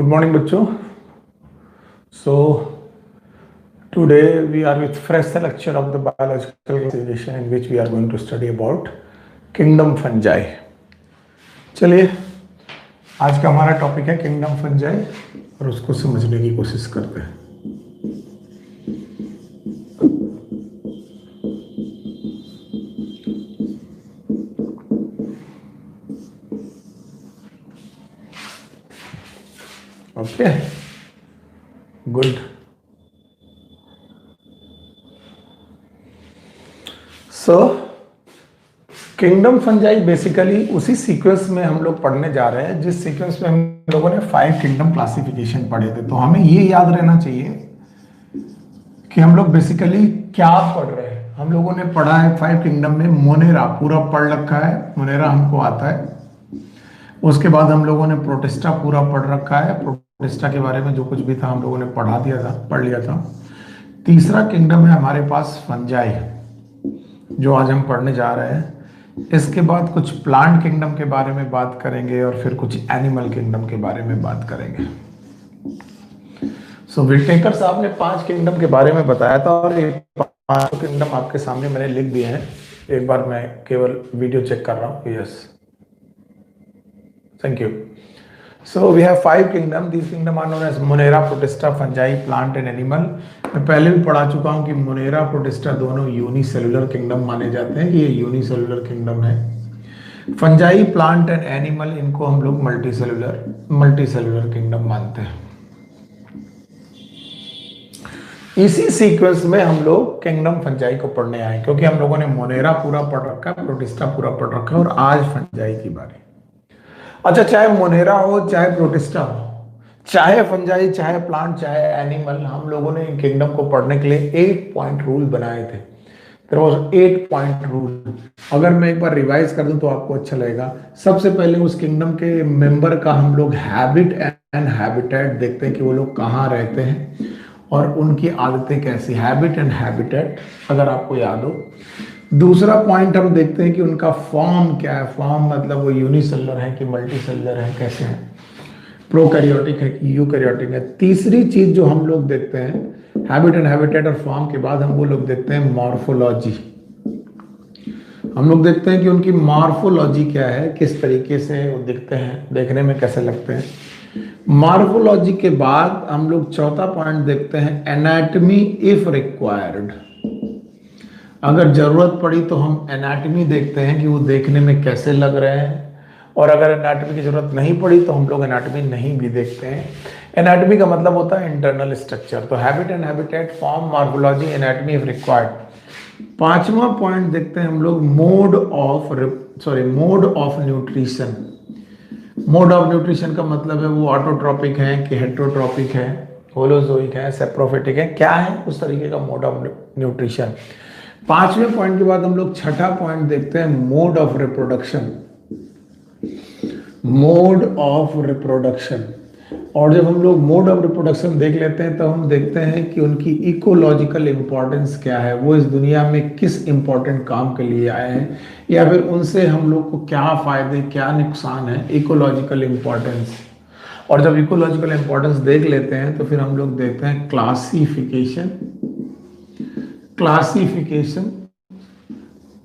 Good morning, बच्चों. So today we are with fresh lecture of the biological classification in which we are going to study about kingdom fungi. चलिए आज का हमारा topic है kingdom fungi और उसको समझने की कोशिश करते हैं. Okay, good. सो किंगडम फंजाई बेसिकली उसी सीक्वेंस में हम लोग पढ़ने जा रहे हैं जिस सीक्वेंस में हम लोगों ने 5 किंगडम क्लासिफिकेशन पढ़े थे. तो हमें ये याद रहना चाहिए कि हम लोग बेसिकली क्या पढ़ रहे हैं. हम लोगों ने पढ़ा है 5 किंगडम में मोनेरा पूरा पढ़ रखा है. मोनेरा हमको आता है. उसके बाद हम लोगों ने प्रोटिस्टा पूरा पढ़ रखा है. प्रोटिस्टा के बारे में जो कुछ भी था हम लोगों ने पढ़ लिया था. तीसरा किंगडम है हमारे पास फंजाई, जो आज हम पढ़ने जा रहे हैं. इसके बाद कुछ प्लांट किंगडम के बारे में बात करेंगे और फिर कुछ एनिमल किंगडम के बारे में बात करेंगे. सो विटेकर साहब ने 5 किंगडम के बारे में बताया था और ये 5 किंगडम आपके सामने मैंने लिख दिए हैं. एक बार मैं केवल वीडियो चेक कर रहा हूँ. Yes, thank you. So we have 5 kingdom. These kingdom are known as Monera, Protista, Fungi, Plant and Animal. मैं पहले भी पढ़ा चुका हूँ कि मोनेरा प्रोटिस्टा दोनों यूनिसेलुलर किंगडम माने जाते हैं कि ये यूनिसेलुलर किंगडम है. फंजाई, प्लांट एंड एनिमल इनको हम लोग मल्टीसेलुलर किंगडम मानते हैं. इसी सीक्वेंस में हम लोग किंगडम फंजाई को पढ़ने आए क्योंकि हम लोगों ने मोनेरा पूरा पढ़ रखा है, प्रोटिस्टा पूरा पढ़ रखा है और आज फंजाई की बारी. अच्छा, चाहे मोनेरा हो, चाहे प्रोटिस्टा हो, चाहे फंजाई, चाहे प्लांट, चाहे एनिमल, हम लोगों ने किंगडम को पढ़ने के लिए 8 पॉइंट रूल बनाए थे. There was 8 point rule. अगर मैं एक बार रिवाइज कर दूं तो आपको अच्छा लगेगा. सबसे पहले उस किंगडम के मेंबर का हम लोग हैबिट एंड हैबिटेट देखते हैं कि वो लोग कहाँ रहते हैं और उनकी आदतें कैसी. हैबिट एंड हैबिटेट अगर आपको याद हो. दूसरा पॉइंट हम देखते हैं कि उनका फॉर्म क्या है. फॉर्म मतलब वो यूनिसेलुलर है कि मल्टीसेलुलर है, कैसे है, प्रोकैरियोटिक है कि यूकैरियोटिक है. तीसरी चीज जो हम लोग देखते हैं हैबिट एंड हैबिटेट और फॉर्म के बाद हम वो लोग देखते हैं मॉर्फोलॉजी. हम लोग देखते हैं कि उनकी मॉर्फोलॉजी क्या है, किस तरीके से वो दिखते हैं, देखने में कैसे लगते हैं. मॉर्फोलॉजी के बाद हम लोग चौथा पॉइंट देखते हैं एनाटॉमी इफ रिक्वायर्ड. अगर जरूरत पड़ी तो हम एनाटॉमी देखते हैं कि वो देखने में कैसे लग रहे हैं, और अगर एनाटॉमी की जरूरत नहीं पड़ी तो हम लोग एनाटॉमी नहीं भी देखते हैं. एनाटॉमी का मतलब होता है इंटरनल स्ट्रक्चर. तो habit and habitat, form, morphology, anatomy if required. पांचवा पॉइंट देखते हैं हम लोग mode of nutrition. Mode of nutrition का मतलब है वो ऑटोट्रॉपिक है कि हेटेरोट्रॉपिक है, होलोजोइक है, सेप्रोफिटिक है, क्या है उस तरीके का मोड ऑफ न्यूट्रिशन. पांचवें पॉइंट के बाद हम लोग छठा पॉइंट देखते हैं mode of reproduction. Mode of reproduction. और जब हम लोग मोड ऑफ रिप्रोडक्शन देख लेते हैं तो हम देखते हैं कि उनकी इकोलॉजिकल इंपॉर्टेंस क्या है, वो इस दुनिया में किस इंपॉर्टेंट काम के लिए आए हैं, या फिर उनसे हम लोग को क्या फायदे क्या नुकसान है. Ecological importance. और जब इकोलॉजिकल इंपॉर्टेंस देख लेते हैं तो फिर हम लोग देखते हैं क्लासिफिकेशन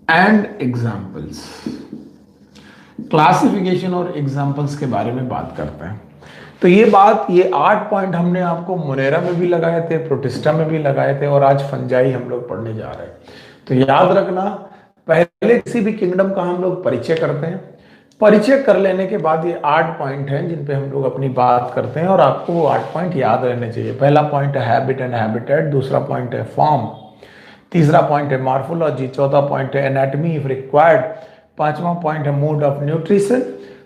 एंड एग्जाम्पल्स. क्लासिफिकेशन और एग्जाम्पल्स के बारे में बात करते हैं. तो ये 8 पॉइंट हमने आपको मोनेरा में भी लगाए थे, प्रोटिस्टा में भी लगाए थे और आज फंजाई हम लोग पढ़ने जा रहे हैं. तो याद रखना, पहले किसी भी किंगडम का हम लोग परिचय करते हैं. परिचय कर लेने के बाद ये 8 पॉइंट हैं जिन पे हम लोग अपनी बात करते हैं और आपको वो 8 पॉइंट याद रहने चाहिए. पहला पॉइंट है हैबिट एंड हैबिटेट. दूसरा पॉइंट है फॉर्म. तीसरा पॉइंट है मॉर्फोलॉजी. चौथा पॉइंट है एनाटॉमी इफ रिक्वायर्ड. पांचवा पॉइंट है मोड ऑफ न्यूट्रिशन.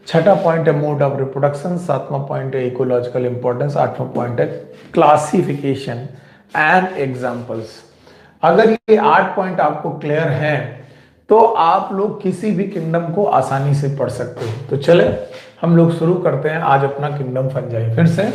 छठा पॉइंट है मोड ऑफ रिप्रोडक्शन. सातवां पॉइंट है इकोलॉजिकल इंपॉर्टेंस. आठवां पॉइंट है क्लासिफिकेशन एंड एग्जांपल्स. अगर ये 8 पॉइंट आपको क्लियर हैं तो आप लोग किसी भी किंगडम को आसानी से पढ़ सकते हो. तो चले हम लोग शुरू करते हैं आज अपना किंगडम फंजाई. फिर से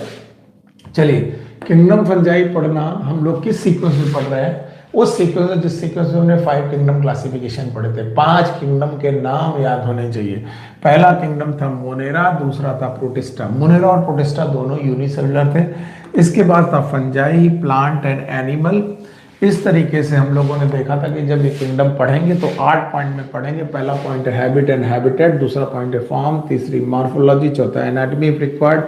चलिए, किंगडम फंजाई पढ़ना हम लोग किस सीक्वेंस में पढ़ रहे हैं. उस सीक्वेंस में, जिस सीक्वेंस में हमने 5 किंगडम क्लासिफिकेशन पढ़े थे। 5 किंगडम के नाम याद होने चाहिए। पहला किंगडम था मोनेरा, दूसरा था प्रोटिस्टा। मोनेरा और प्रोटिस्टा दोनों यूनिसेलुलर थे। इसके बाद था फंजाई, प्लांट एंड एनिमल। इस तरीके से हम लोगों ने देखा था कि जब ये किंगडम पढ़ेंगे तो 8 पॉइंट में पढ़ेंगे। पहला पॉइंट है हैबिट एंड हैबिटेट, दूसरा पॉइंट है फॉर्म, तीसरी मॉर्फोलॉजी, चौथा एनाटॉमी इफ रिक्वायर्ड,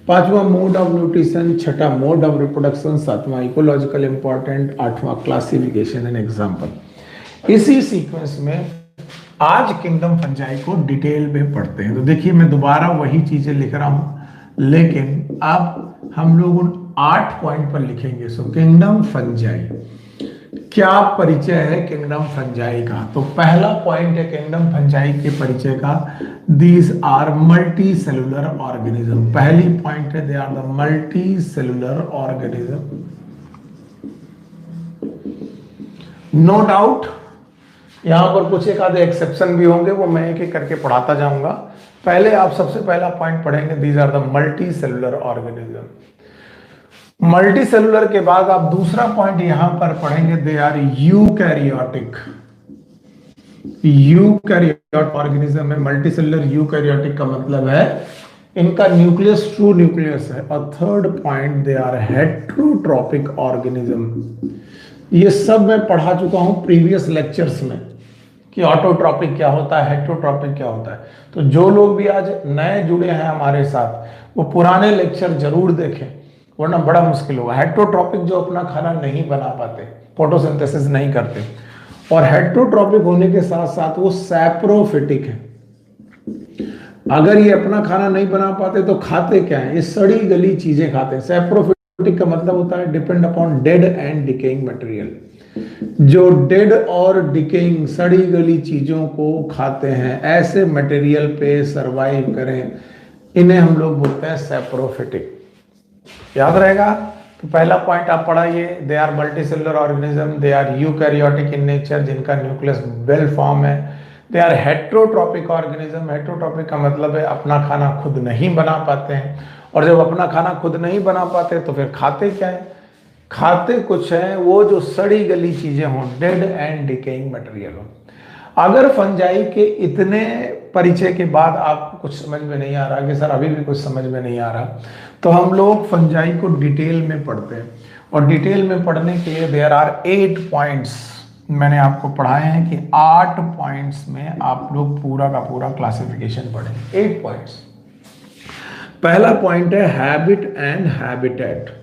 पांचवा मोड ऑफ न्यूट्रिशन, छठा मोड ऑफ रिप्रोडक्शन, सातवां इकोलॉजिकल इंपॉर्टेंट, आठवां क्लासिफिकेशन एंड एग्जाम्पल। इसी सीक्वेंस में आज किंगडम फंजाई को डिटेल में पढ़ते हैं। तो देखिए मैं दोबारा वही चीजें लिख रहा हूं, लेकिन अब हम लोग उन 8 पॉइंट पर लिखेंगे। सो किंगडम फंजाई, क्या परिचय है किंगडम फंजाई का? तो पहला पॉइंट है किंगडम फंजाई के परिचय का, these are multi cellular organism. पहली पॉइंट है they are the multicellular organism. No doubt यहां पर कुछ एक आधे एक्सेप्शन भी होंगे, वो मैं एक एक करके पढ़ाता जाऊंगा। पहले आप सबसे पहला पॉइंट पढ़ेंगे, these are the multicellular organism. Multicellular के बाद आप दूसरा पॉइंट यहां पर पढ़ेंगे, they are eukaryotic. Eukaryote organism है। मल्टी सेलुलर यूकैरियोटिक का मतलब है इनका न्यूक्लियस ट्रू न्यूक्लियस है। और third point, they are heterotrophic organism. ये सब मैं पढ़ा चुका हूं प्रीवियस लेक्चर्स में कि ऑटोट्रॉपिक क्या होता है, हेट्रोट्रॉपिक क्या होता है। तो जो लोग भी आज नए जुड़े हैं हमारे साथ, वो पुराने लेक्चर जरूर देखें, वरना बड़ा मुश्किल होगा। हेट्रोट्रॉपिक जो अपना खाना नहीं बना पाते, फोटोसिंथेसिस नहीं करते, और हेट्रोट्रॉपिक होने के साथ साथ वो सैप्रोफिटिक है। अगर ये अपना खाना नहीं बना पाते तो खाते क्या है? ये सड़ी गली चीजें खाते हैं। सैप्रोफिटिक का मतलब होता है depend upon dead and decaying material. जो डेड और डिकेइंग सड़ी गली चीजों को खाते हैं, ऐसे मटेरियल पे सरवाइव करें, इन्हें हम लोग बोलते हैं सैप्रोफिटिक। याद रहेगा? तो पहला पॉइंट आप पढ़ाइए, they are multicellular organism, they are eukaryotic in nature, जिनका न्यूक्लियस वेल फॉर्म है। They are heterotrophic organism. Heterotrophic का मतलब है अपना खाना खुद नहीं बना पाते हैं, और जब अपना खाना खुद नहीं बना पाते तो फिर खाते क्या है? खाते कुछ है वो जो सड़ी गली चीजें हों, डेड एंड डिकेइंग मटेरियल हो। अगर फंजाई के इतने परिचय के बाद आपको कुछ समझ में नहीं आ रहा कि सर अभी भी कुछ समझ में नहीं आ रहा, तो हम लोग फंजाई को डिटेल में पढ़ते हैं। और डिटेल में पढ़ने के लिए देयर आर 8 पॉइंट्स मैंने आपको पढ़ाए हैं कि 8 पॉइंट्स में आप लोग पूरा का पूरा क्लासिफिकेशन पढ़ें। 8 पॉइंट्स। पहला पॉइंट है हैबिट एंड हैबिटेट।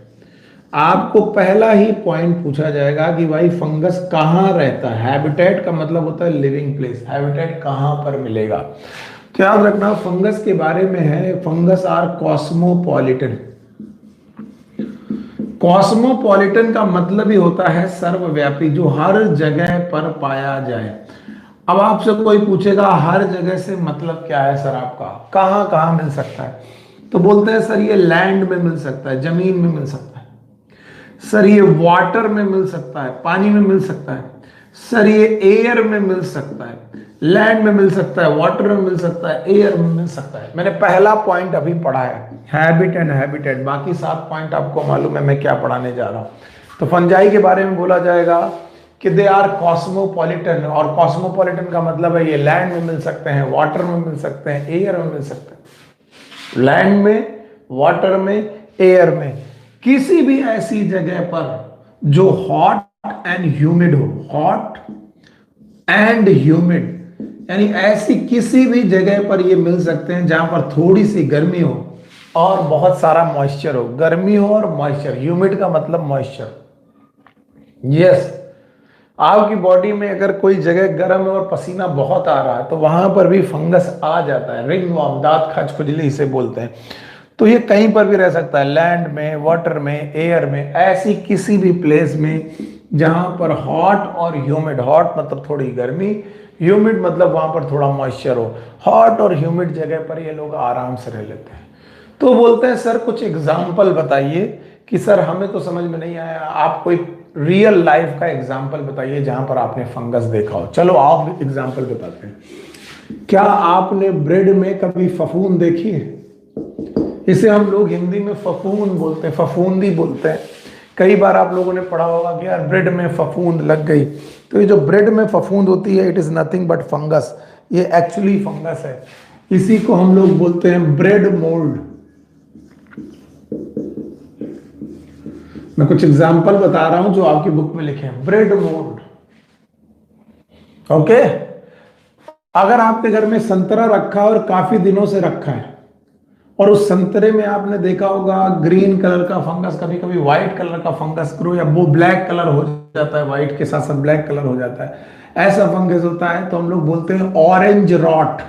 आपको पहला ही पॉइंट पूछा जाएगा कि भाई फंगस कहाँ रहता है। हैबिटेट का मतलब होता है लिविंग प्लेस। हैबिटेट कहाँ पर मिलेगा? तो याद रखना फंगस के बारे में है, फंगस आर कॉस्मोपॉलिटन। कॉस्मोपॉलिटन का मतलब ही होता है सर्वव्यापी, जो हर जगह पर पाया जाए। अब आपसे कोई पूछेगा हर जगह से मतलब क्या है सर आपका, कहाँ कहाँ मिल सकता है? तो बोलते हैं सर ये लैंड में मिल सकता है, जमीन में मिल सकता है, सर ये वाटर में मिल सकता है, पानी में मिल सकता है, सर ये एयर में मिल सकता है, लैंड में मिल सकता है, वाटर में मिल सकता है, एयर में मिल सकता है। मैंने पहला पॉइंट अभी पढ़ा है, हैबिट एंड हैबिटेट। बाकी 7 पॉइंट आपको मालूम है मैं क्या पढ़ाने जा रहा हूं। तो फंजाई के बारे में बोला जाएगा कि दे आर कॉस्मोपॉलिटन, और कॉस्मोपॉलिटन का मतलब है ये लैंड में मिल सकते हैं, वाटर में मिल सकते हैं, एयर में मिल सकते हैं। लैंड में, वाटर में, एयर में, किसी भी ऐसी जगह पर जो हॉट एंड ह्यूमिड हो, हॉट एंड ह्यूमिड, यानी ऐसी किसी भी जगह पर ये मिल सकते हैं जहां पर थोड़ी सी गर्मी हो और बहुत सारा मॉइस्चर हो। गर्मी हो और मॉइस्चर, ह्यूमिड का मतलब मॉइस्चर। यस, आपकी बॉडी में अगर कोई जगह गर्म है और पसीना बहुत आ रहा है तो वहां पर भी फंगस आ जाता है। रिंगवॉर्म, दांत खच खुजली इसे बोलते हैं। तो ये कहीं पर भी रह सकता है, लैंड में, वाटर में, एयर में, ऐसी किसी भी प्लेस में जहां पर हॉट और ह्यूमिड, हॉट मतलब थोड़ी गर्मी, ह्यूमिड मतलब वहां पर थोड़ा मॉइस्चर हो। हॉट और ह्यूमिड जगह पर ये लोग आराम से रह लेते हैं। तो बोलते हैं सर कुछ एग्जाम्पल बताइए कि सर हमें तो समझ में नहीं आया, आप कोई रियल लाइफ का एग्जाम्पल बताइए जहां पर आपने फंगस देखा हो। चलो आप एग्जाम्पल बताते हैं। क्या आपने ब्रेड में कभी फफूंद देखी है? इसे हम लोग हिंदी में फफूंद बोलते हैं, फफूंदी बोलते हैं। कई बार आप लोगों ने पढ़ा होगा कि यार ब्रेड में फफूंद लग गई, तो ये जो ब्रेड में फफूंद होती है, it is nothing but fungus. ये एक्चुअली फंगस है, इसी को हम लोग बोलते हैं ब्रेड मोल्ड। मैं कुछ एग्जाम्पल बता रहा हूं जो आपकी बुक में लिखे हैं, ब्रेड मोल्ड। ओके, अगर आपके घर में संतरा रखा है और काफी दिनों से रखा है, और उस संतरे में आपने देखा होगा ग्रीन कलर का फंगस, कभी कभी व्हाइट कलर का फंगस ग्रो, या वो ब्लैक कलर हो जाता है, व्हाइट के साथ साथ ब्लैक कलर हो जाता है, ऐसा फंगस होता है, तो हम लोग बोलते हैं ऑरेंज रॉट।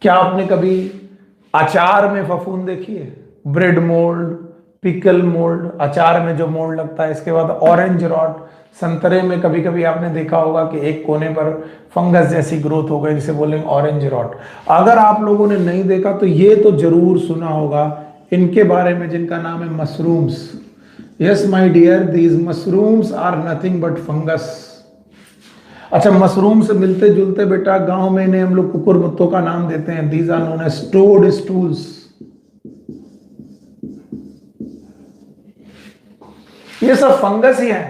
क्या आपने कभी अचार में फफूंद देखी है? ब्रेड मोल्ड, पिकल मोल्ड, अचार में जो मोल्ड लगता है। इसके बाद ऑरेंज रॉट, संतरे में कभी कभी आपने देखा होगा कि एक कोने पर फंगस जैसी ग्रोथ हो गई, जिसे बोलेंगे ऑरेंज रॉट। अगर आप लोगों ने नहीं देखा तो ये तो जरूर सुना होगा इनके बारे में, जिनका नाम है mushrooms. Yes my dear, these mushrooms are nothing but fungus. अच्छा, मशरूम से मिलते जुलते बेटा गांव में इन्हें हम लोग कुकुर मुत्तों का नाम देते हैं। These are known as toadstools. ये सब फंगस ही है,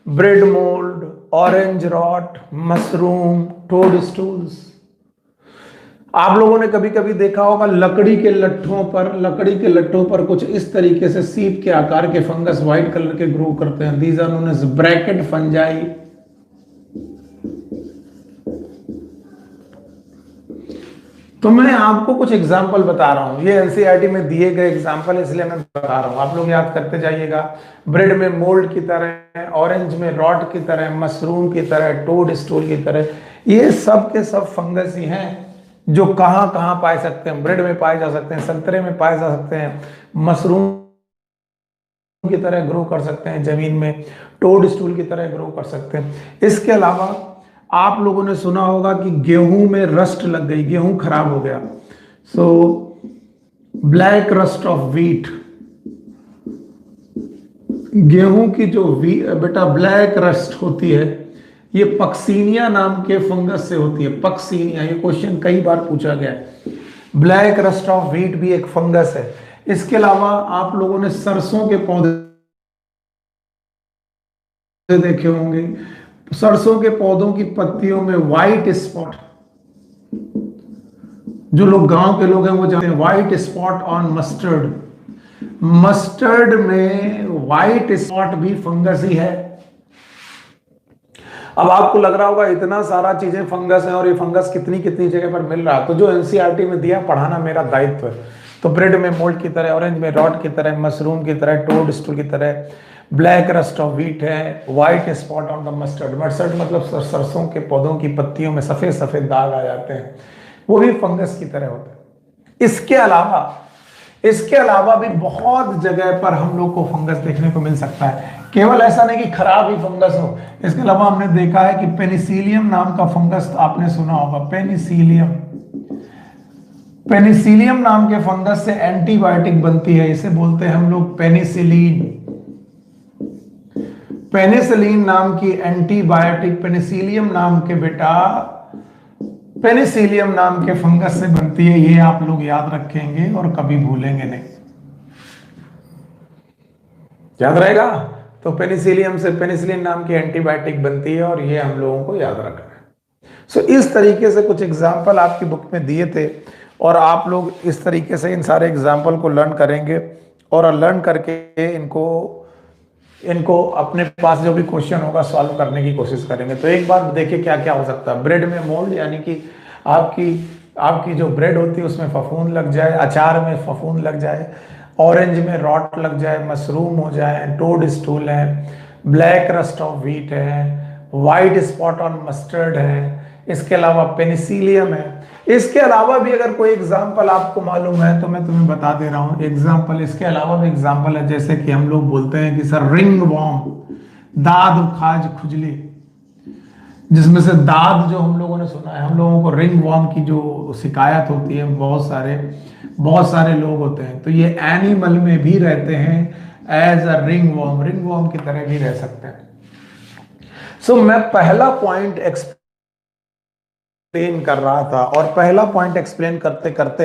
bread mould, orange rot, mushroom, toadstools. आप लोगों ने कभी कभी देखा होगा लकड़ी के लट्ठों पर कुछ इस तरीके से सीप के आकार के फंगस व्हाइट कलर के ग्रो करते हैं। These are known as bracket fungi. तो मैं आपको कुछ एग्जाम्पल बता रहा हूं, ये एनसीईआरटी में दिए गए एग्जाम्पल, इसलिए मैं बता रहा हूं, आप लोग याद करते जाइएगा। ब्रेड में मोल्ड की तरह, ऑरेंज में रॉड की तरह, मशरूम की तरह, टोड स्टूल की तरह, ये सब के सब फंगस ही हैं जो कहां कहां पाए सकते हैं। ब्रेड में पाए जा सकते हैं, संतरे में पाए जा सकते हैं, मशरूम की तरह ग्रो कर सकते हैं जमीन में, टोड स्टूल की तरह ग्रो कर सकते हैं। इसके अलावा आप लोगों ने सुना होगा कि गेहूं में रस्ट लग गई, गेहूं खराब हो गया, so black rust of wheat. गेहूं की जो बेटा ब्लैक रस्ट होती है, ये पक्सीनिया नाम के फंगस से होती है। पक्सीनिया, ये क्वेश्चन कई बार पूछा गया है। ब्लैक रस्ट ऑफ व्हीट भी एक फंगस है। इसके अलावा आप लोगों ने सरसों के पौधे देखे होंगे, सरसों के पौधों की पत्तियों में व्हाइट स्पॉट, जो लोग गांव के लोग हैं वो जानते हैं, white spot on mustard. Mustard में व्हाइट स्पॉट भी फंगस ही है। अब आपको लग रहा होगा इतना सारा चीजें फंगस है और ये फंगस कितनी कितनी जगह पर मिल रहा है, तो जो एनसीईआरटी में दिया पढ़ाना मेरा दायित्व है। तो ब्रेड में मोल्ड की तरह, ऑरेंज में रॉट की तरह, मशरूम की तरह, टोड स्टूल की तरह, ब्लैक रस्ट ऑफ व्हीट है, white spot on the mustard. Mustard मतलब सरसों के पौधों की पत्तियों में सफेद सफेद दाग आ जाते हैं, वो भी फंगस की तरह होते हैं। इसके अलावा भी बहुत जगह पर हम लोग को फंगस देखने को मिल सकता है। केवल ऐसा नहीं कि खराब ही फंगस हो, इसके अलावा हमने देखा है कि पेनिसिलियम नाम का फंगस आपने सुना होगा। पेनिसिलियम नाम के फंगस से एंटीबायोटिक बनती है, इसे बोलते हैं हम लोग पेनिसिलिन। पेनिसिलिन नाम की एंटीबायोटिक पेनिसिलियम नाम के फंगस से बनती है। ये आप लोग याद रखेंगे और कभी भूलेंगे नहीं, याद रहेगा। तो पेनिसिलिन नाम की एंटीबायोटिक बनती है और ये हम लोगों को याद रखना है। सो इस तरीके से कुछ एग्जाम्पल आपकी बुक में दिए थे और आप लोग इस तरीके से इन सारे एग्जाम्पल को लर्न करेंगे और लर्न करके इनको अपने पास जो भी क्वेश्चन होगा सॉल्व करने की कोशिश करेंगे। तो एक बार देखिए क्या क्या हो सकता है। ब्रेड में मोल्ड, यानी कि आपकी जो ब्रेड होती है उसमें फफूंद लग जाए, अचार में फफूंद लग जाए, ऑरेंज में रॉट लग जाए, मशरूम हो जाए, टोड स्टूल है, ब्लैक रस्ट ऑफ व्हीट है, व्हाइट स्पॉट ऑन मस्टर्ड है, इसके अलावा पेनिसिलियम है। इसके अलावा भी अगर कोई एग्जाम्पल आपको मालूम है तो मैं तुम्हें बता दे रहा हूं एग्जाम्पल। इसके अलावा भी एग्जाम्पल है, जैसे कि हम लोग बोलते हैं कि सर रिंग वॉर्म, दाद खाज खुजली, जिसमें से दाद जो हम लोगों ने सुना है, हम लोगों को रिंग वॉर्म की जो शिकायत होती है, बहुत सारे लोग होते हैं, तो ये एनिमल में भी रहते हैं एज अ रिंग वॉर्म की तरह भी रह सकते हैं। सो मैं पहला पॉइंट एक्सप्लेन कर रहा था और पहला पॉइंट एक्सप्लेन करते करते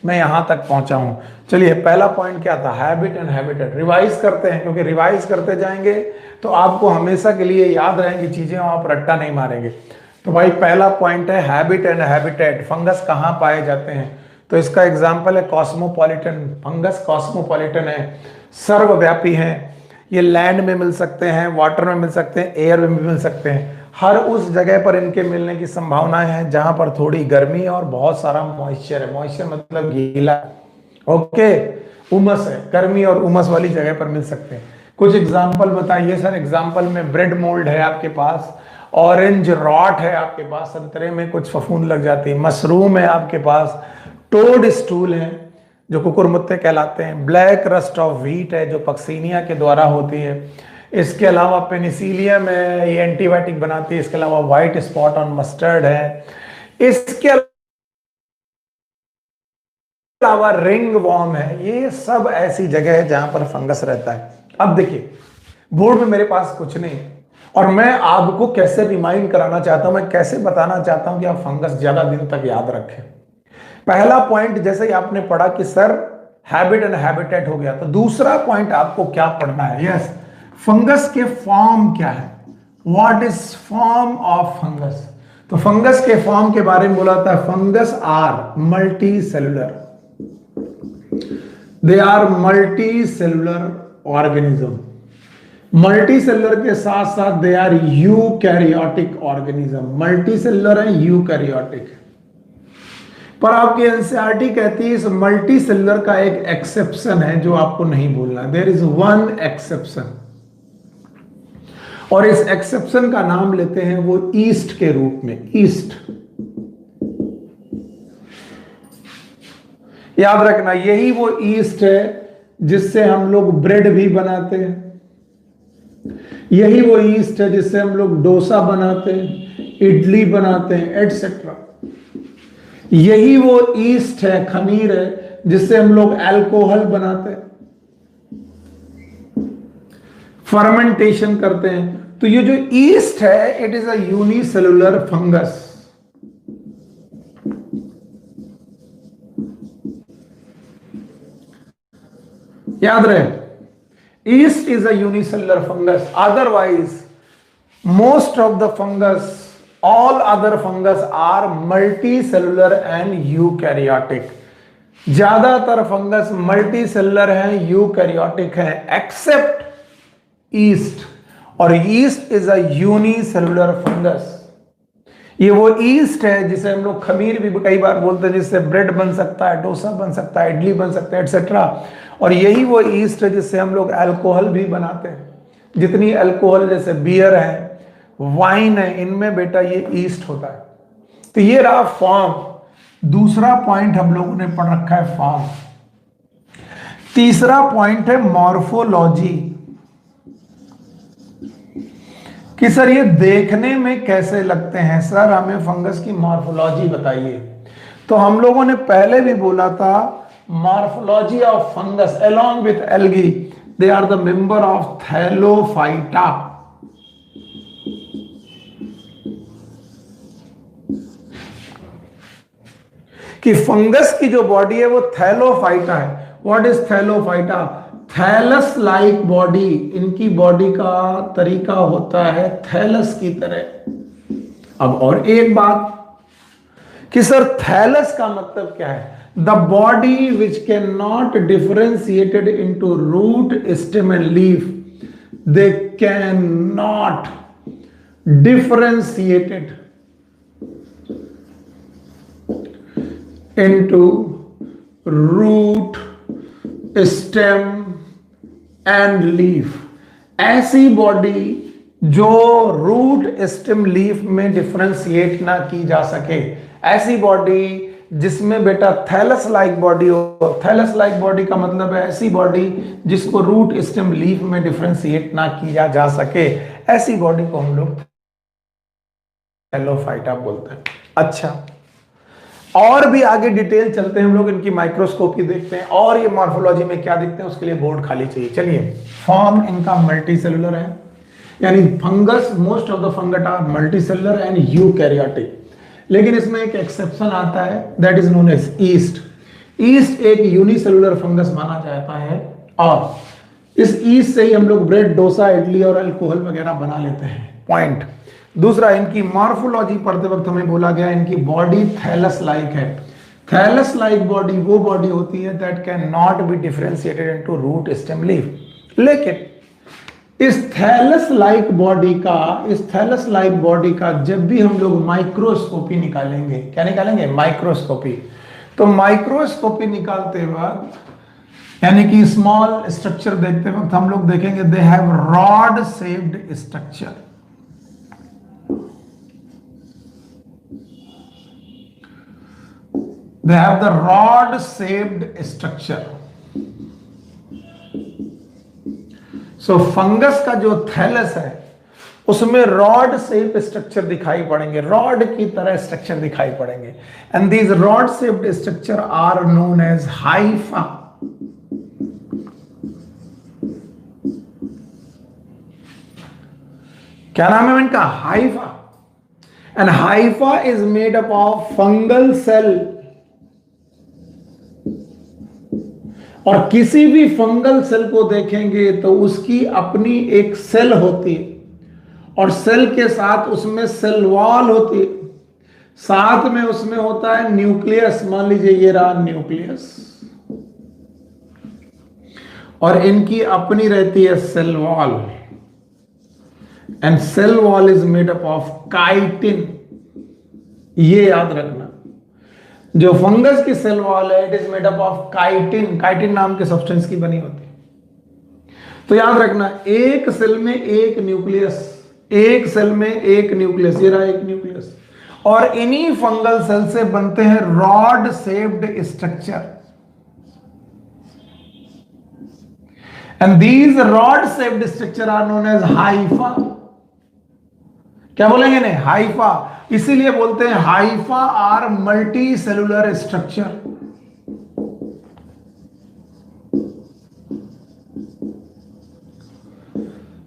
मैं यहां तक पहुंचा हूं। चलिए, पहला पॉइंट क्या था? Habit and habitat. रिवाइज करते हैं, क्योंकि रिवाइज करते जाएंगे तो आपको हमेशा के लिए याद रहेंगी चीजें, आप रट्टा नहीं मारेंगे। तो भाई पहला पॉइंट है हैबिट एंड हैबिटेट। फंगस कहाँ पाए जाते हैं? तो इसका एग्जाम्पल है कॉस्मोपॉलिटन। फंगस कॉस्मोपॉलिटन है, सर्वव्यापी है। ये लैंड में मिल सकते हैं, वाटर में मिल सकते हैं, एयर में भी मिल सकते हैं। हर उस जगह पर इनके मिलने की संभावनाएं हैं जहां पर थोड़ी गर्मी है और बहुत सारा मॉइस्चर है। मॉइस्चर मतलब गीला, ओके, उमस है। गर्मी और उमस वाली जगह पर मिल सकते हैं। कुछ एग्जाम्पल बताइए सर। एग्जाम्पल में ब्रेड मोल्ड है आपके पास, ऑरेंज रॉट है आपके पास, संतरे में कुछ फफूंद लग जाती है, मशरूम है आपके पास, टोड स्टूल है जो कुकुरमुत्ते कहलाते हैं, ब्लैक रस्ट ऑफ व्हीट है जो पक्सीनिया के द्वारा होती है। इसके अलावा पेनिसिलियम है, ये एंटीबायोटिक बनाती है। इसके अलावा व्हाइट स्पॉट ऑन मस्टर्ड है। इसके अलावा रिंग वॉर्म है। ये सब ऐसी जगह है जहां पर फंगस रहता है। अब देखिए, बोर्ड में मेरे पास कुछ नहीं और मैं आपको कैसे रिमाइंड कराना चाहता हूं, मैं कैसे बताना चाहता हूं कि आप फंगस ज्यादा दिन तक याद रखें। पहला पॉइंट जैसे ही आपने पढ़ा कि सर हैबिट एंड हैबिटेट हो गया, तो दूसरा पॉइंट आपको क्या पढ़ना है? यस, फंगस के फॉर्म क्या है? What is form of fungus? तो फंगस के फॉर्म के बारे में बोला था, fungus are multi cellular. They are multi cellular organism. Multicellular के साथ साथ they are eukaryotic organism. Multi cellular है, यूकैरियोटिक। पर आपकी एनसीईआरटी कहती है इस मल्टी सेलुलर का एक एक्सेप्शन है जो आपको नहीं भूलना। देयर इज वन एक्सेप्शन, और इस एक्सेप्शन का नाम लेते हैं वो ईस्ट के रूप में। ईस्ट, याद रखना, यही वो ईस्ट है जिससे हम लोग ब्रेड भी बनाते हैं। यही वो ईस्ट है जिससे हम लोग डोसा बनाते हैं, इडली बनाते हैं, एटसेट्रा। यही वो ईस्ट है, खमीर है, जिससे हम लोग अल्कोहल बनाते हैं, फर्मेंटेशन करते हैं। तो ये जो ईस्ट है, it is a unicellular fungus. याद रहे, east is a unicellular fungus. Otherwise most of the fungus, all other fungus are multicellular and eukaryotic। ज्यादातर फंगस मल्टी सेलुलर हैं, यूकैरियोटिक हैं, एक्सेप्ट ईस्ट। और east is a unicellular fungus. ये वो east है जिसे हम लोग खमीर भी कई बार बोलते हैं, जिससे ब्रेड बन सकता है, डोसा बन सकता है, इडली बन सकता है, एटसेट्रा। और यही वो ईस्ट है जिससे हम लोग अल्कोहल भी बनाते हैं। जितनी अल्कोहल जैसे बियर है, वाइन है, इनमें बेटा ये ईस्ट होता है। तो ये रहा फॉर्म। दूसरा पॉइंट हम लोगों ने पढ़ रखा है फॉर्म। तीसरा पॉइंट है मॉर्फोलॉजी, कि सर ये देखने में कैसे लगते हैं। सर हमें फंगस की मॉर्फोलॉजी बताइए। तो हम लोगों ने पहले भी बोला था, morphology of fungus along with algae, they are the member of thallophyta. कि फंगस की जो बॉडी है वो थैलोफाइटा है। What is thallophyta? Thallus like body. इनकी बॉडी का तरीका होता है थैलस की तरह। अब और एक बात कि सर थैलस का मतलब क्या है? The body which can not differentiated into root, stem and leaf. They can not differentiated into root, stem and leaf। ऐसी बॉडी जो रूट, स्टेम, लीफ में डिफरेंशिएट ना की जा सके, ऐसी बॉडी जिसमें बेटा थैलस लाइक बॉडी हो। थैलस लाइक बॉडी का मतलब है ऐसी बॉडी जिसको रूट, स्टेम, लीफ में डिफरेंशिएट ना किया जा सके, ऐसी बॉडी को हम लोग थैलोफाइटा बोलते हैं। अच्छा, और भी आगे डिटेल चलते हैं हम लोग, इनकी माइक्रोस्कोपी देखते हैं और ये मॉर्फोलॉजी में क्या दिखते हैं, उसके लिए बोर्ड खाली चाहिए। चलिए, फॉर्म इनका मल्टी सेलुलर है, यानी fungus, most of the fungus are multi cellular and eukaryotic. लेकिन इसमें एक एक्सेप्शन आता है, that is known as yeast. Yeast एक यूनिसेलुलर फंगस माना जाता है और इस ईस्ट से ही हम लोग ब्रेड, डोसा, इडली और अल्कोहल वगैरह बना लेते हैं। पॉइंट दूसरा, इनकी मॉर्फोलॉजी पढ़ते वक्त हमें बोला गया इनकी बॉडी थैलस लाइक है। थैलस लाइक बॉडी वो बॉडी होती है that can not be differentiated into root, stem, leaf. लेकिन इस थैलस लाइक बॉडी का जब भी हम लोग माइक्रोस्कोपी निकालेंगे, क्या निकालेंगे? माइक्रोस्कोपी। तो माइक्रोस्कोपी निकालते वक्त यानी कि स्मॉल स्ट्रक्चर देखते वक्त हम लोग देखेंगे they have rod shaped structure. They have the rod shaped structure. So fungus का जो थैलस है उसमें रॉड शेप स्ट्रक्चर दिखाई पड़ेंगे, रॉड की तरह स्ट्रक्चर दिखाई पड़ेंगे। And these rod shaped structure are known as hypha. क्या नाम है इनका? Hypha. And hypha is made up of fungal cell. और किसी भी फंगल सेल को देखेंगे तो उसकी अपनी एक सेल होती है और सेल के साथ उसमें सेल वॉल होती है, साथ में उसमें होता है न्यूक्लियस। मान लीजिए ये रहा न्यूक्लियस और इनकी अपनी रहती है cell wall. And cell wall is made up of chitin. ये याद रखना, जो फंगस की सेल वॉल है it is made up of chitin. Chitin नाम के सब्सटेंस की बनी होती है। तो याद रखना, एक सेल में एक न्यूक्लियस, एक सेल में एक न्यूक्लियस, ये रहा एक न्यूक्लियस, और इन्हीं फंगल सेल से बनते हैं rod shaped structure. And these rod shaped structure are known as hypha. क्या बोलेंगे? नहीं, हाइफा। इसीलिए बोलते हैं hypha are multi cellular structure.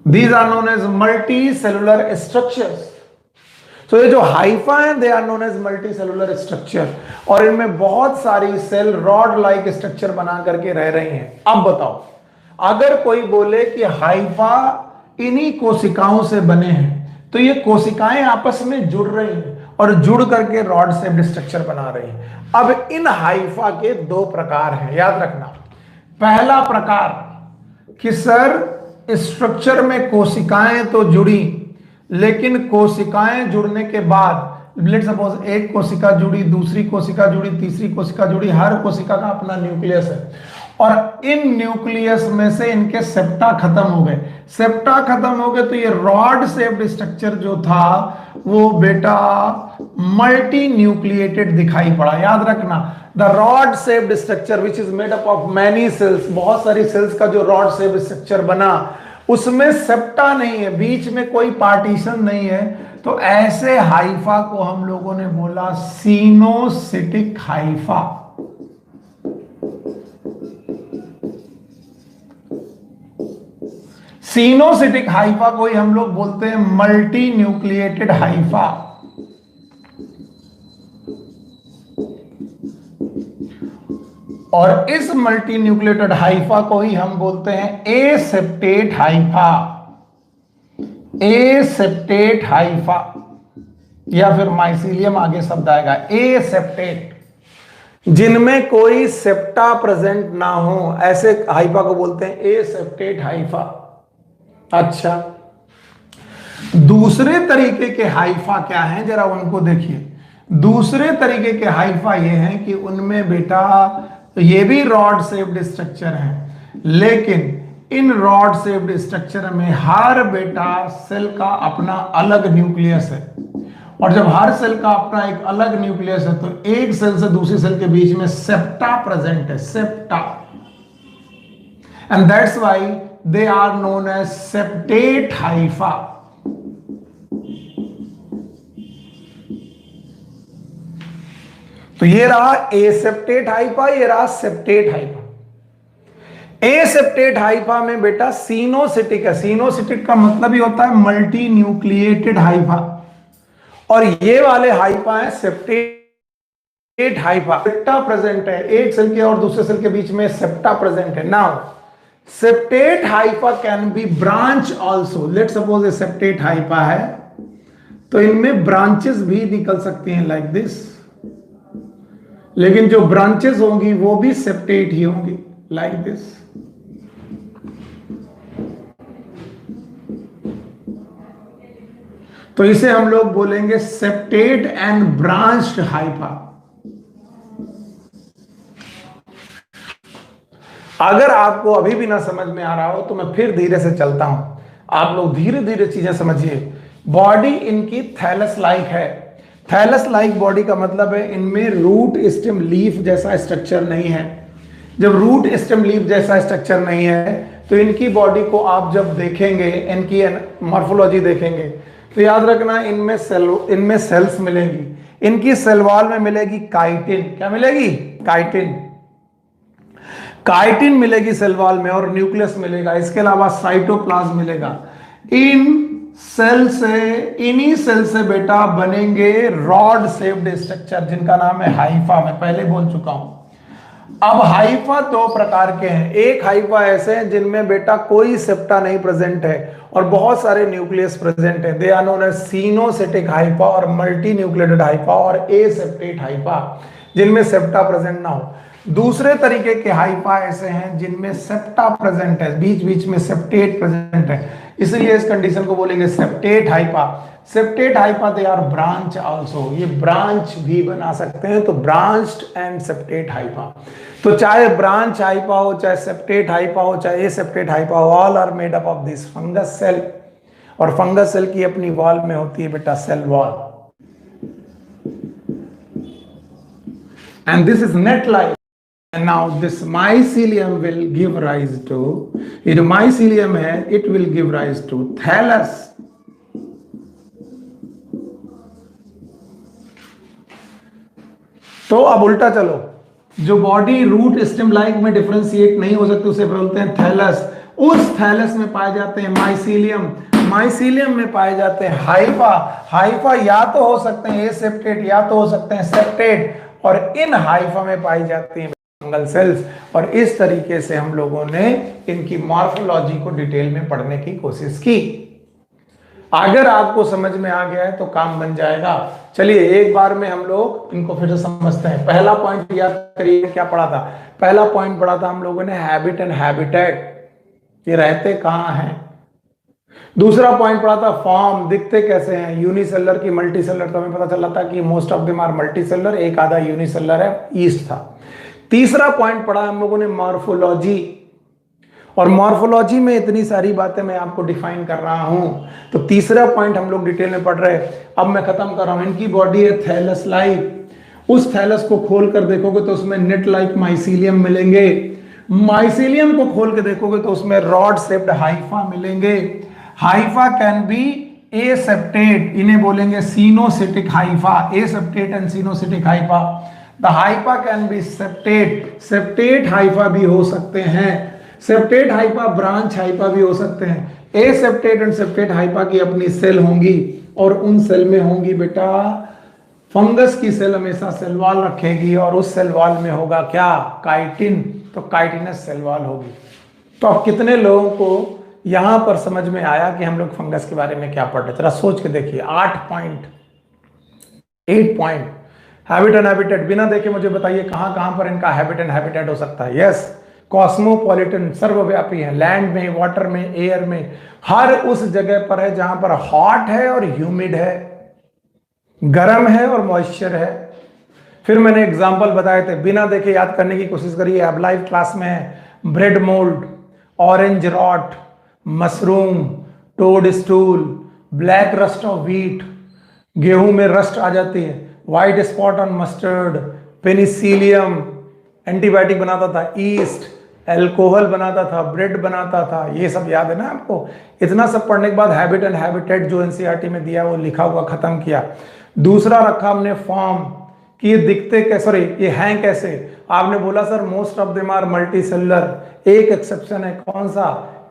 These are known as multi cellular structures. तो ये जो हाइफा है they are known as multi cellular structure, और इनमें बहुत सारी सेल रॉड लाइक स्ट्रक्चर बना करके रह रही हैं। अब बताओ, अगर कोई बोले कि हाइफा इन्हीं कोशिकाओं से बने हैं, तो ये कोशिकाएं आपस में जुड़ रही हैं और जुड़ करके रॉड शेप्ड स्ट्रक्चर बना रही हैं। अब इन हाइफा के दो प्रकार हैं, याद रखना। पहला प्रकार कि सर स्ट्रक्चर में कोशिकाएं तो जुड़ी, लेकिन कोशिकाएं जुड़ने के बाद लेट्स सपोज एक कोशिका जुड़ी, दूसरी कोशिका जुड़ी, तीसरी कोशिका जुड़ी, हर कोशिका का अपना न्यूक्लियस है और इन न्यूक्लियस में से इनके सेप्टा खत्म हो गए। सेप्टा खत्म हो गए तो ये रॉड शेप्ड स्ट्रक्चर जो था वो बेटा मल्टी न्यूक्लिएटेड दिखाई पड़ा। याद रखना, the rod shaped structure which is made up of many cells, बहुत सारी सेल्स का जो रॉड शेप्ड स्ट्रक्चर बना उसमें सेप्टा नहीं है, बीच में कोई पार्टीशन नहीं है। तो ऐसे हाइफा को हम लोगों ने बोला सीनोसिटिक हाइफा। सीनोसिटिक हाइफा को ही हम लोग बोलते हैं मल्टी न्यूक्लिएटेड हाइफा। और इस मल्टी न्यूक्लिएटेड हाइफा को ही हम बोलते हैं एसेप्टेट हाइफा। एसेप्टेट हाइफा या फिर माइसीलियम आगे शब्द आएगा एसेप्टेट, जिनमें कोई सेप्टा प्रेजेंट ना हो, ऐसे हाइफा को बोलते हैं एसेप्टेट हाइफा। अच्छा, दूसरे तरीके के हाइफा क्या हैं, जरा उनको देखिए। दूसरे तरीके के हाइफा ये हैं कि उनमें बेटा ये भी रॉड शेप्ड स्ट्रक्चर है, लेकिन इन रॉड शेप्ड स्ट्रक्चर में हर बेटा सेल का अपना अलग न्यूक्लियस है, और जब हर सेल का अपना एक अलग न्यूक्लियस है तो एक सेल से दूसरी सेल के बीच में सेप्टा प्रेजेंट है, septa, and that's why they are known as septate hypha। तो ये रहा एसेप्टेट हाइफा, ये रहा सेप्टेट हाइफा। एसेप्टेट हाइफा में बेटा सीनोसिटिक है। सीनोसिटिक का मतलब ही होता है मल्टी न्यूक्लिएटेड हाइफा, और ये वाले हाइफा है सेप्टेट हाइफा। सेप्टा प्रेजेंट है, एक सेल के और दूसरे सेल के बीच में सेप्टा प्रेजेंट है। Now septate hypha can be branch also. Let suppose a septate hypha है तो इनमें ब्रांचेस भी निकल सकती हैं लाइक दिस, लेकिन जो ब्रांचेस होंगी वो भी सेप्टेट ही होंगी लाइक दिस। तो इसे हम लोग बोलेंगे सेप्टेट एंड ब्रांच्ड हाइफा। अगर आपको अभी भी ना समझ में आ रहा हो तो मैं फिर धीरे से चलता हूं, आप लोग धीरे धीरे चीजें समझिए। बॉडी इनकी थैलस लाइक है। थैलस लाइक बॉडी का मतलब है इनमें रूट स्टेम लीफ जैसा स्ट्रक्चर नहीं है। जब रूट स्टेम लीफ जैसा स्ट्रक्चर नहीं है तो इनकी बॉडी को आप जब देखेंगे, इनकी मॉर्फोलॉजी देखेंगे तो याद रखना इनमें सेल्स मिलेंगी। इनकी सेल वॉल में मिलेगी काइटिन। क्या मिलेगी? काइटिन। काइटिन मिलेगी सेल वॉल में और न्यूक्लियस मिलेगा। इसके अलावा साइटोप्लाज्म मिलेगा। इन्हीं सेल से बेटा बनेंगे रॉड शेप्ड स्ट्रक्चर जिनका नाम है हाइफा। मैं पहले बोल चुका हूं। अब हाइफा दो प्रकार के हैं। एक हाइफा ऐसे हैं जिनमें बेटा कोई सेप्टा नहीं प्रेजेंट है और बहुत सारे न्यूक्लियस प्रेजेंट है। They are known as coenocytic hypha और मल्टी न्यूक्लिएटेड हाइफा और एसेप्टेट हाइफा, जिनमें सेप्टा प्रेजेंट ना हो। दूसरे तरीके के हाइफा ऐसे हैं जिनमें सेप्टा प्रेजेंट है, बीच बीच में सेप्टेट प्रेजेंट है, इसलिए इस कंडीशन को बोलेंगे septate hypha. Septate hypha they are branch also, ये ब्रांच भी बना सकते हैं। तो ब्रांच्ड एंड सेप्टेट हाइफा। तो चाहे ब्रांच हाइफा हो, चाहे सेप्टेट हाइफा हो, चाहे सेप्टेट हाइफा हो, all are made up of this fungus cell. और फंगस सेल की अपनी वॉल में होती है बेटा cell wall, and this is net like. And now this mycelium will give rise to, ये जो mycelium है it will give rise to thallus। तो अब उल्टा चलो, जो बॉडी रूट स्टेम लाइक में डिफरेंशिएट नहीं हो सकती उसे बोलते हैं थैलस। उस थैलस में पाए जाते हैं माइसीलियम, माइसीलियम में पाए जाते हैं हाइफा। हाइफा या तो हो सकते हैं एसेप्टेट या तो हो सकते हैं सेप्टेट, और इन हाइफा में पाई जाती हैं फंगल सेल्स। और इस तरीके से हम लोगों ने इनकी मॉर्फोलॉजी को डिटेल में पढ़ने की कोशिश की। अगर आपको समझ में आ गया है तो काम बन जाएगा। चलिए एक बार में हम लोग इनको फिर से समझते हैं। पहला पॉइंट याद करिए, क्या पढ़ा था? पहला पॉइंट पढ़ा था हम लोगों ने हैबिट एंड हैबिटेट, ये रहते कहां हैं। दूसरा पॉइंट पढ़ा था फॉर्म, दिखते कैसे हैं, यूनिसेलर की मल्टीसेलर। तो हमें पता चला था कि most of them are multicellular, एक आधा यूनिसेलर है, ईस्ट था। तीसरा पॉइंट पढ़ा हम लोगों ने मॉर्फोलॉजी, और मॉर्फोलॉजी में इतनी सारी बातें मैं आपको डिफाइन कर रहा हूं। तो तीसरा पॉइंट हम लोग डिटेल में पढ़ रहे हैं। अब मैं खत्म कर रहा हूं। इनकी बॉडी है थैलस लाइक। उस थैलस को खोल कर देखोगे तो उसमें नेट लाइक माइसीलियम मिलेंगे। माइसीलियम को खोल के देखोगे तो उसमें रॉड शेप्ड हाइफा मिलेंगे। हाइफा कैन बी एसेप्टेट, इन्हें बोलेंगे coenocytic hypha. Aseptate and coenocytic hypha. The hypha can be septate, septate hypha भी हो सकते हैं। सेप्टेट हाइफा ब्रांच हाइफा भी हो सकते हैं। एसेप्टेट एंड सेप्टेट हाइफा की अपनी सेल होंगी और उन सेल में होंगी बेटा फंगस की सेल हमेशा सेल वॉल रखेगी और उस सेल वॉल में होगा क्या? काइटिन। तो काइटिनस सेल वॉल होगी। तो अब कितने लोगों को यहां पर समझ में आया कि हम लोग फंगस के बारे में क्या पढ़ रहे? जरा सोच के देखिए। 8 point, 8 point. Habit and habitat, बिना देखे मुझे बताइए कहां कहां पर इनका हैबिट एंड हैबिटेट हो सकता है? यस, कॉस्मोपॉलिटन, सर्वव्यापी है। लैंड में, वाटर में, एयर में, हर उस जगह पर है जहां पर हॉट है और ह्यूमिड है, गर्म है और मॉइस्चर है। फिर मैंने एग्जांपल बताए थे, बिना देखे याद करने की कोशिश करिए। अब लाइव क्लास में है bread mould, orange rot, mushroom, toadstool, black rust of wheat, गेहूं में रस्ट आ जाती है, white spot on mustard, penicillium antibiotic बनाता था, ईस्ट अल्कोहल बनाता था, ब्रेड बनाता था। ये सब याद है ना आपको? इतना सब पढ़ने के बाद हैबिट एंड हैबिटेट जो एनसीईआरटी में दिया वो लिखा हुआ खत्म किया। दूसरा रखा हमने फॉर्म, कि ये दिखते कैसे, सॉरी ये हैं कैसे। आपने बोला sir most of them are multi cellular. एक एक्सेप्शन है, कौन सा?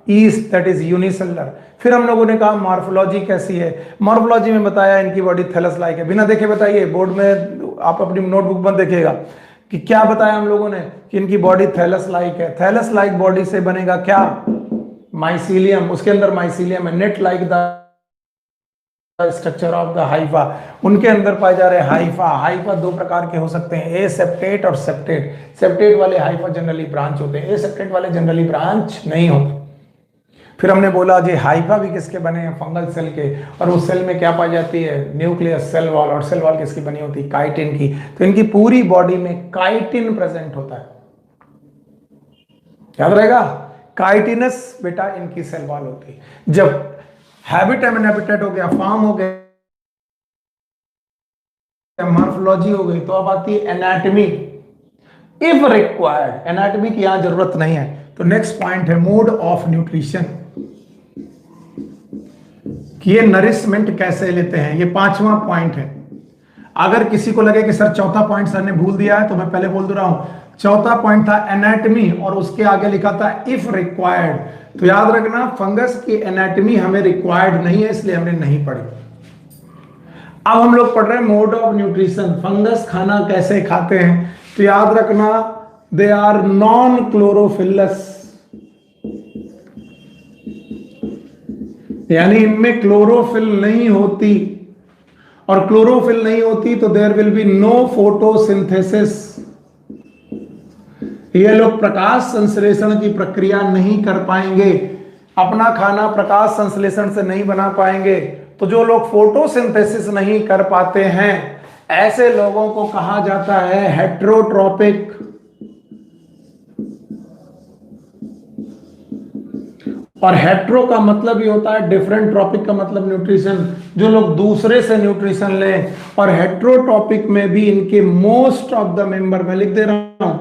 Yeast that is unicellular. फिर हम लोगों ने कहा मॉर्फोलॉजी कैसी है, मॉर्फोलॉजी में बताया इनकी बॉडी थैलस लाइक है। बिना देखे बताइए, बोर्ड में आप अपनी नोटबुक में देखिएगा कि क्या बताया हम लोगों ने कि इनकी बॉडी थैलस लाइक है। थैलस लाइक बॉडी से बनेगा क्या, माइसीलियम, उसके अंदर माइसीलियम है। Net like the structure of the Haifa, उनके अंदर पाए जा रहे हाइफा। हाइफा दो प्रकार के हो सकते हैं, ए सेप्टेट और सेप्टेट। सेप्टेट वाले हाइफा जनरली ब्रांच होते हैं, ए सेप्टेट वाले जनरली ब्रांच नहीं होते। फिर हमने बोला जी हाइफा भी किसके बने हैं, फंगल सेल के, और उस सेल में क्या पाई जाती है, न्यूक्लियस, सेल वॉल, और सेल वॉल किसकी बनी होती है, काइटिन की। तो इनकी पूरी बॉडी में काइटिन प्रेजेंट होता है, याद रहेगा, काइटिनस बेटा इनकी सेल वॉल होती है। जब हैबिटेट एंड हैबिटेट हो गया, फॉर्म हो गया, मॉर्फोलॉजी हो गई, तो अब आती है एनाटॉमी। इफ रिक्वायर्ड, एनाटॉमी की यहां जरूरत नहीं है। तो नेक्स्ट पॉइंट है मोड ऑफ न्यूट्रिशन, कि ये नरिशमेंट कैसे लेते हैं, ये 5वां पॉइंट है। अगर किसी को लगे कि सर चौथा पॉइंट सर ने भूल दिया है, तो मैं पहले बोल दे रहा हूं, चौथा पॉइंट था एनाटॉमी और उसके आगे लिखा था इफ रिक्वायर्ड। तो याद रखना फंगस की एनाटॉमी हमें रिक्वायर्ड नहीं है, इसलिए हमने नहीं पढ़ी। अब हम लोग पढ़ रहे हैं मोड ऑफ न्यूट्रिशन, फंगस खाना कैसे खाते हैं। तो याद रखना दे आर नॉन क्लोरोफिलस, यानी इनमें क्लोरोफिल नहीं होती, और क्लोरोफिल नहीं होती तो there will be no photosynthesis. ये लोग प्रकाश संश्लेषण की प्रक्रिया नहीं कर पाएंगे, अपना खाना प्रकाश संश्लेषण से नहीं बना पाएंगे। तो जो लोग फोटोसिंथेसिस नहीं कर पाते हैं, ऐसे लोगों को कहा जाता है हेट्रोट्रोपिक। और हेट्रो का मतलब ये होता है डिफरेंट, ट्रॉपिक का मतलब न्यूट्रिशन, जो लोग दूसरे से न्यूट्रिशन लें। और हेट्रोट्रॉपिक में भी इनके मोस्ट ऑफ द मेंबर, मैं लिख दे रहा हूं,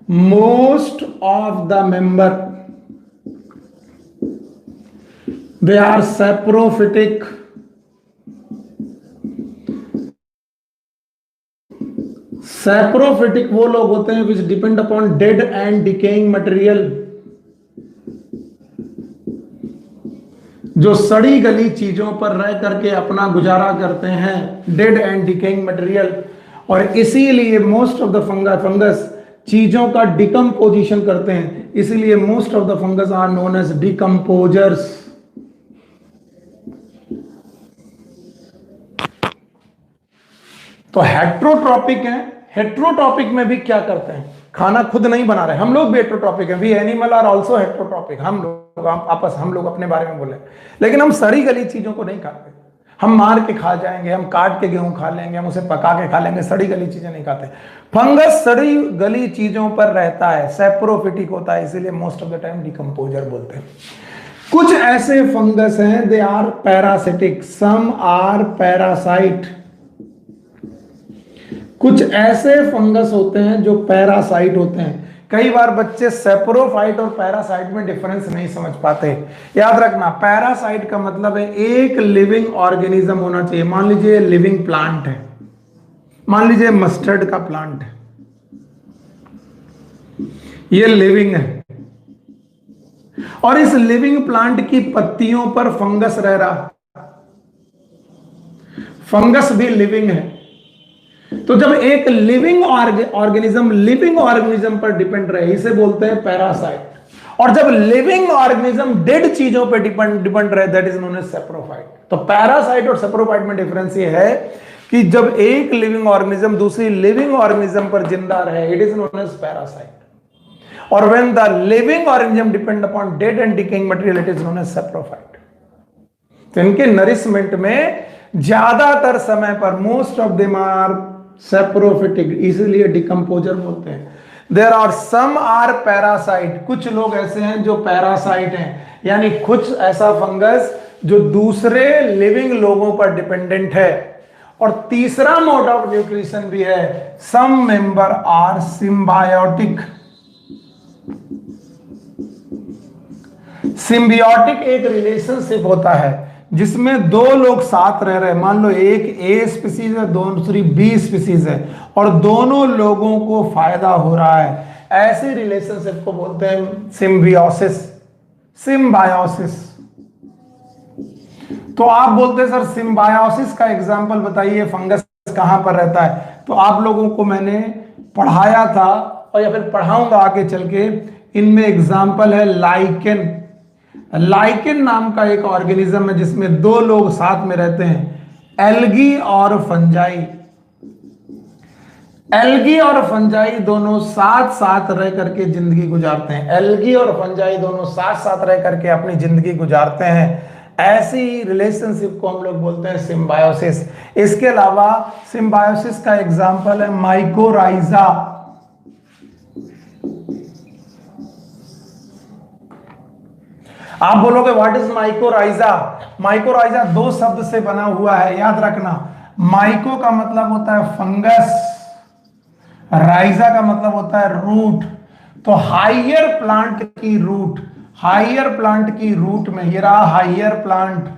most of the member they are saprophytic. Saprophytic वो लोग होते हैं which depend upon dead and decaying material, जो सड़ी गली चीजों पर रह करके अपना गुजारा करते हैं, डेड एंड डिकेइंग मटेरियल। और इसीलिए मोस्ट ऑफ द फंगस चीजों का डिकम्पोजिशन करते हैं, इसीलिए most of the fungus are known as decomposers. तो हेट्रोट्रॉपिक है, हेट्रोट्रॉपिक में भी क्या करते हैं, खाना खुद नहीं बना रहे। हम लोग भी हेट्रोट्रॉपिक हैं, we animal are also heterotrophic. हम लोग अपने बारे में बोले, लेकिन हम सड़ी गली चीजों को नहीं खाते। हम मार के खा जाएंगे, हम काट के गेहूं खा लेंगे, हम उसे पका के खा लेंगे, सड़ी गली चीजें नहीं खाते। फंगस सड़ी गली चीजों पर रहता है, सैप्रोफिटिक होता है, इसीलिए most of the time decomposer बोलते हैं। कुछ ऐसे फंगस हैं they are parasitic, some are parasite. कुछ ऐसे फंगस होते हैं जो पैरासाइट होते हैं। कई बार बच्चे सेप्रोफाइट और पैरासाइट में डिफरेंस नहीं समझ पाते। याद रखना पैरासाइट का मतलब है एक लिविंग ऑर्गेनिज्म होना चाहिए। मान लीजिए लिविंग प्लांट है, मान लीजिए मस्टर्ड का प्लांट है, ये लिविंग है, और इस लिविंग प्लांट की पत्तियों पर फंगस रह रहा, फंगस भी लिविंग है। तो जब एक लिविंग ऑर्गेनिज्म पर डिपेंड रहे, इसे बोलते हैं पैरासाइट। और जब लिविंग ऑर्गेनिज्म डेड चीजों पर डिपेंड रहे, that is known as saprophyte. तो पैरासाइट और सेप्रोफाइट में डिफरेंस ये है कि जब एक लिविंग ऑर्गेनिज्म दूसरी लिविंग ऑर्गेनिज्म पर जिंदा रहे, it is known as parasite. और when the living organism depend upon dead and decaying material, it is known as saprophyte. तो इनके नरिशमेंट में ज्यादातर समय पर most of them are saprophytic, इसलिए डिकम्पोजर बोलते हैं। There are some are parasite, कुछ लोग ऐसे हैं जो पैरासाइट हैं, यानी कुछ ऐसा फंगस जो दूसरे लिविंग लोगों पर डिपेंडेंट है। और तीसरा मोड ऑफ न्यूट्रिशन भी है, सम मेंबर आर सिम्बायोटिक। सिम्बियोटिक एक रिलेशनशिप होता है जिसमें दो लोग साथ रह रहे हैं, मान लो एक ए स्पीसीज है, दूसरी बी स्पीसीज है, और दोनों लोगों को फायदा हो रहा है, ऐसे रिलेशनशिप को बोलते हैं सिम्बियोसिस। सिम्बायोसिस। तो आप बोलते हैं सर सिम्बायोसिस का एग्जाम्पल बताइए, फंगस कहां पर रहता है। तो आप लोगों को मैंने पढ़ाया था और या फिर पढ़ाऊंगा आगे चल के। इनमें एग्जाम्पल है लाइकेन। लाइकेन नाम का एक ऑर्गेनिज्म है जिसमें दो लोग साथ में रहते हैं, एल्गी और फंजाई। एल्गी और फंजाई दोनों साथ साथ रह करके जिंदगी गुजारते हैं। एल्गी और फंजाई दोनों साथ साथ रह करके अपनी जिंदगी गुजारते हैं। ऐसी रिलेशनशिप को हम लोग बोलते हैं सिम्बायोसिस। इसके अलावा सिम्बायोसिस का एग्जांपल है माइकोराइजा। आप बोलोगे व्हाट इज माइकोराइजा। माइकोराइजा दो शब्द से बना हुआ है, याद रखना। माइको का मतलब होता है फंगस, राइजा का मतलब होता है रूट। तो हाइयर प्लांट की रूट, हाइयर प्लांट की रूट में, ये रहा हाइयर प्लांट,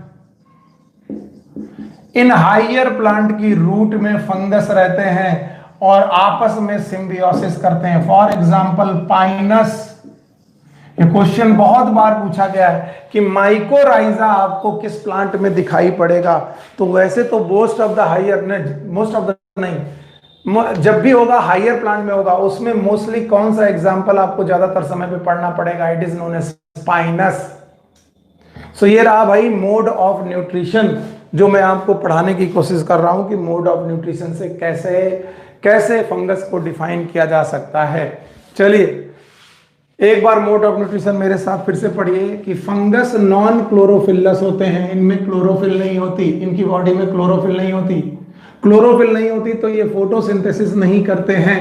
इन हाइयर प्लांट की रूट में फंगस रहते हैं और आपस में सिम्बियोसिस करते हैं। For example Pinus. ये क्वेश्चन बहुत बार पूछा गया है कि माइकोराइजा आपको किस प्लांट में दिखाई पड़ेगा। तो वैसे तो most of the higher, most of the नहीं, जब भी होगा हाइयर प्लांट में होगा, उसमें मोस्टली कौन सा एग्जांपल आपको ज्यादातर समय पे पढ़ना पड़ेगा, it is known as spinous. So ये रहा भाई मोड ऑफ न्यूट्रिशन, जो मैं आपको पढ़ाने की कोशिश कर रहा हूं कि मोड ऑफ न्यूट्रिशन से कैसे कैसे फंगस को डिफाइन किया जा सकता है। चलिए एक बार मोड ऑफ न्यूट्रिशन मेरे साथ फिर से पढ़िए कि फंगस नॉन क्लोरोफिलस होते हैं, इनमें क्लोरोफिल नहीं होती, इनकी बॉडी में क्लोरोफिल नहीं होती। क्लोरोफिल नहीं होती तो ये फोटोसिंथेसिस नहीं करते हैं,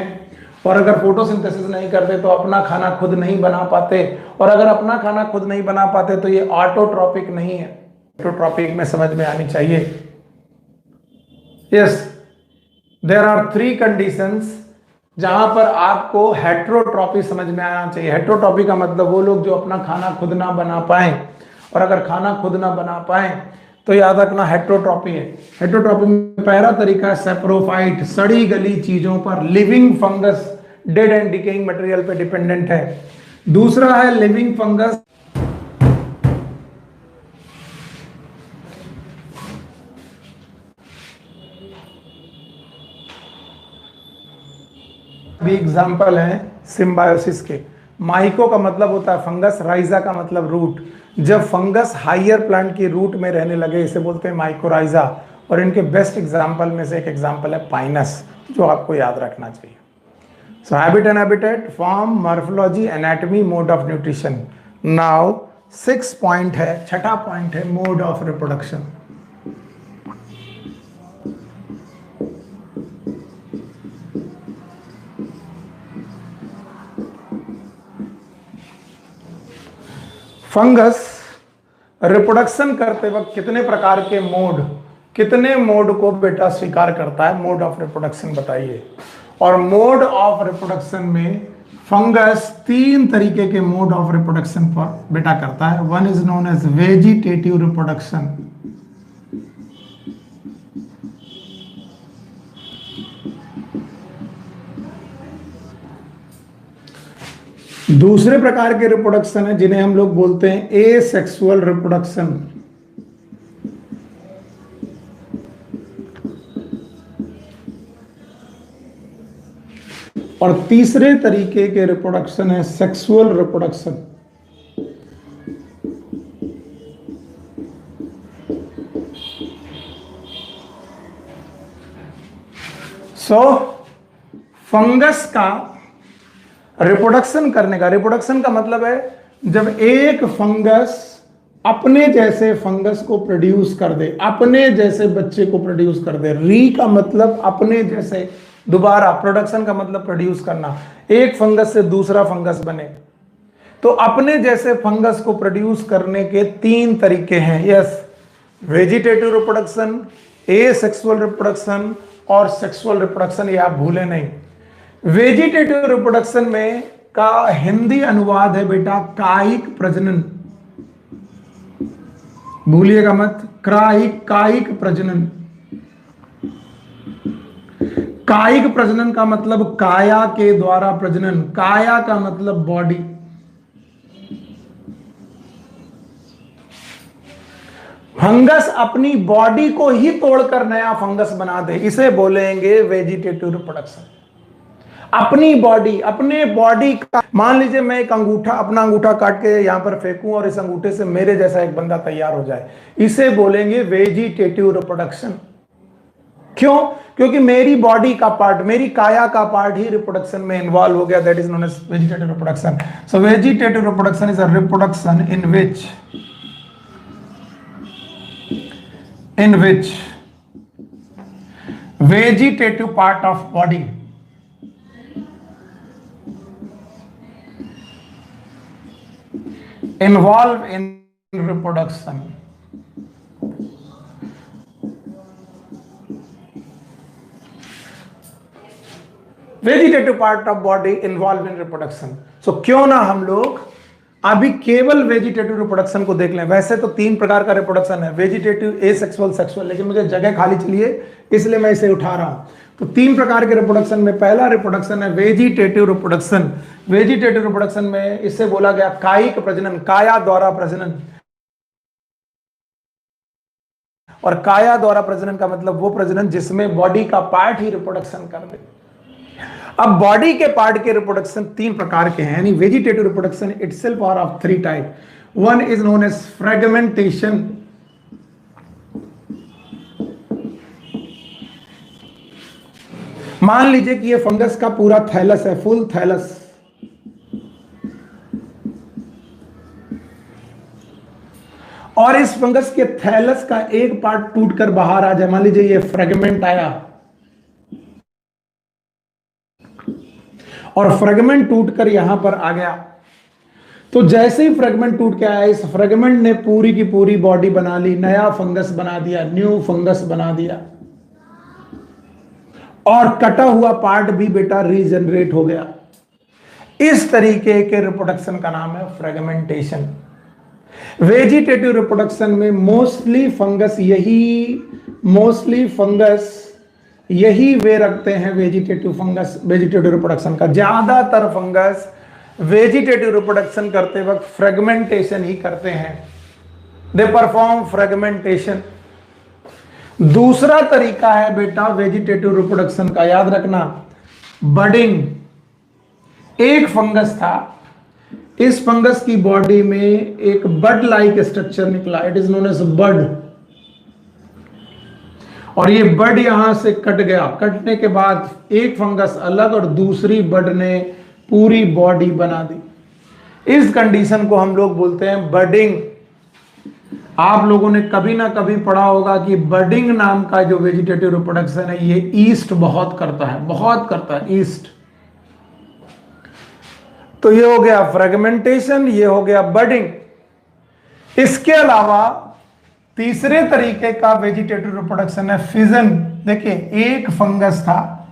और अगर फोटोसिंथेसिस नहीं करते तो अपना खाना खुद नहीं बना पाते, और अगर अपना खाना खुद नहीं बना पाते तो ये ऑटोट्रॉपिक नहीं है। ऑटोट्रॉपिक में समझ में आनी चाहिए। यस, देयर आर 3 कंडीशंस जहां पर आपको हेट्रोट्रॉपी समझ में आना चाहिए। हेट्रोट्रॉपी का मतलब वो लोग जो अपना खाना खुद ना बना पाए, और अगर खाना खुद ना बना पाए तो याद रखना हेट्रोट्रॉपी है। हेट्रोट्रॉपी में पहला तरीका है सेप्रोफाइट, सड़ी गली चीजों पर, living fungus dead and decaying material पे डिपेंडेंट है। दूसरा है लिविंग फंगस भी एग्जाम्पल है सिम्बायोसिस के। माइको का मतलब होता है फंगस, राइजा का मतलब रूट। जब फंगस हाइयर प्लांट की रूट में रहने लगे इसे बोलते हैं माइकोराइजा, और इनके बेस्ट एग्जाम्पल में से एक एग्जाम्पल है पाइनस, जो आपको याद रखना चाहिए। सो habit and habitat, form, morphology, anatomy, mode of nutrition. Now 6 point है, छठा पॉइंट है mode of reproduction. Fungus reproduction करते वक्त कितने प्रकार के मोड, कितने मोड को बेटा स्वीकार करता है, मोड ऑफ रिप्रोडक्शन बताइए। और मोड ऑफ रिप्रोडक्शन में फंगस 3 तरीके के मोड ऑफ रिप्रोडक्शन पर बेटा करता है। One is known as vegetative reproduction, दूसरे प्रकार के रिप्रोडक्शन है जिन्हें हम लोग बोलते हैं एसेक्सुअल रिप्रोडक्शन, और तीसरे तरीके के रिप्रोडक्शन है सेक्सुअल रिप्रोडक्शन। सो फंगस का रिप्रोडक्शन करने का, रिप्रोडक्शन का मतलब है जब एक फंगस अपने जैसे फंगस को प्रोड्यूस कर दे, अपने जैसे बच्चे को प्रोड्यूस कर दे। री का मतलब अपने जैसे, दोबारा प्रोडक्शन का मतलब प्रोड्यूस करना, एक फंगस से दूसरा फंगस बने। तो अपने जैसे फंगस को प्रोड्यूस करने के 3 तरीके हैं। Yes, vegetative reproduction, asexual reproduction और सेक्सुअल रिप्रोडक्शन, ये आप भूले नहीं। वेजिटेटिव रिप्रोडक्शन में का हिंदी अनुवाद है बेटा कायिक प्रजनन, भूलिएगा मत, कायिक प्रजनन। कायिक प्रजनन का मतलब काया के द्वारा प्रजनन, काया का मतलब बॉडी। फंगस अपनी बॉडी को ही तोड़कर नया फंगस बना दे, इसे बोलेंगे वेजिटेटिव रिप्रोडक्शन। अपनी बॉडी, अपने बॉडी का, मान लीजिए मैं एक अंगूठा, अपना अंगूठा काट के यहां पर फेंकूं और इस अंगूठे से मेरे जैसा एक बंदा तैयार हो जाए, इसे बोलेंगे वेजिटेटिव रिप्रोडक्शन। क्यों? क्योंकि मेरी बॉडी का पार्ट, मेरी काया का पार्ट ही रिप्रोडक्शन में इन्वॉल्व हो गया, that is known as vegetative reproduction. So vegetative reproduction is a reproduction in which vegetative part of body involve in reproduction. Vegetative part of body involve in reproduction. So क्यों ना हम लोग अभी केवल vegetative reproduction को देख लें। वैसे तो 3 प्रकार का रिप्रोडक्शन है, वेजिटेटिव, एसेक्सुअल, सेक्सुअल, लेकिन मुझे जगह खाली चाहिए इसलिए मैं इसे उठा रहा हूं। तो 3 प्रकार के रिप्रोडक्शन में पहला रिप्रोडक्शन है वेजिटेटिव रिप्रोडक्शन। वेजिटेटिव रिप्रोडक्शन में इससे बोला गया कायिक प्रजनन, काया द्वारा प्रजनन। और काया द्वारा प्रजनन का मतलब वो प्रजनन जिसमें बॉडी का पार्ट ही रिप्रोडक्शन कर दे। अब बॉडी के पार्ट के रिप्रोडक्शन 3 प्रकार के हैं, यानी vegetative reproduction itself are of 3 type. One is known as fragmentation. मान लीजिए कि ये फंगस का पूरा थैलस है, फुल थैलस, और इस फंगस के थैलस का एक पार्ट टूटकर बाहर आ जाए, मान लीजिए ये फ्रेगमेंट आया और फ्रेगमेंट टूटकर यहां पर आ गया। तो जैसे ही फ्रेगमेंट टूट के आया, इस फ्रेगमेंट ने पूरी की पूरी बॉडी बना ली, नया फंगस बना दिया, न्यू फंगस बना दिया, और कटा हुआ पार्ट भी बेटा रीजनरेट हो गया। इस तरीके के रिप्रोडक्शन का नाम है फ्रेगमेंटेशन। वेजिटेटिव रिप्रोडक्शन में मोस्टली फंगस यही वे रखते हैं, वेजिटेटिव रिप्रोडक्शन का। ज्यादातर फंगस वेजिटेटिव रिप्रोडक्शन करते वक्त फ्रेगमेंटेशन ही करते हैं, दे परफॉर्म फ्रेगमेंटेशन। दूसरा तरीका है बेटा वेजिटेटिव रिप्रोडक्शन का, याद रखना, बडिंग। एक फंगस था, इस फंगस की बॉडी में एक बड लाइक स्ट्रक्चर निकला, इट इज नोन एज बड, और ये बड यहां से कट गया। कटने के बाद एक फंगस अलग और दूसरी बड ने पूरी बॉडी बना दी। इस कंडीशन को हम लोग बोलते हैं बडिंग। आप लोगों ने कभी ना कभी पढ़ा होगा कि बडिंग नाम का जो वेजिटेटिव रिप्रोडक्शन है ये ईस्ट बहुत करता है ईस्ट। तो ये हो गया फ्रेगमेंटेशन, ये हो गया बडिंग। इसके अलावा तीसरे तरीके का वेजिटेटिव रिप्रोडक्शन है फिजन। देखिए, एक फंगस था,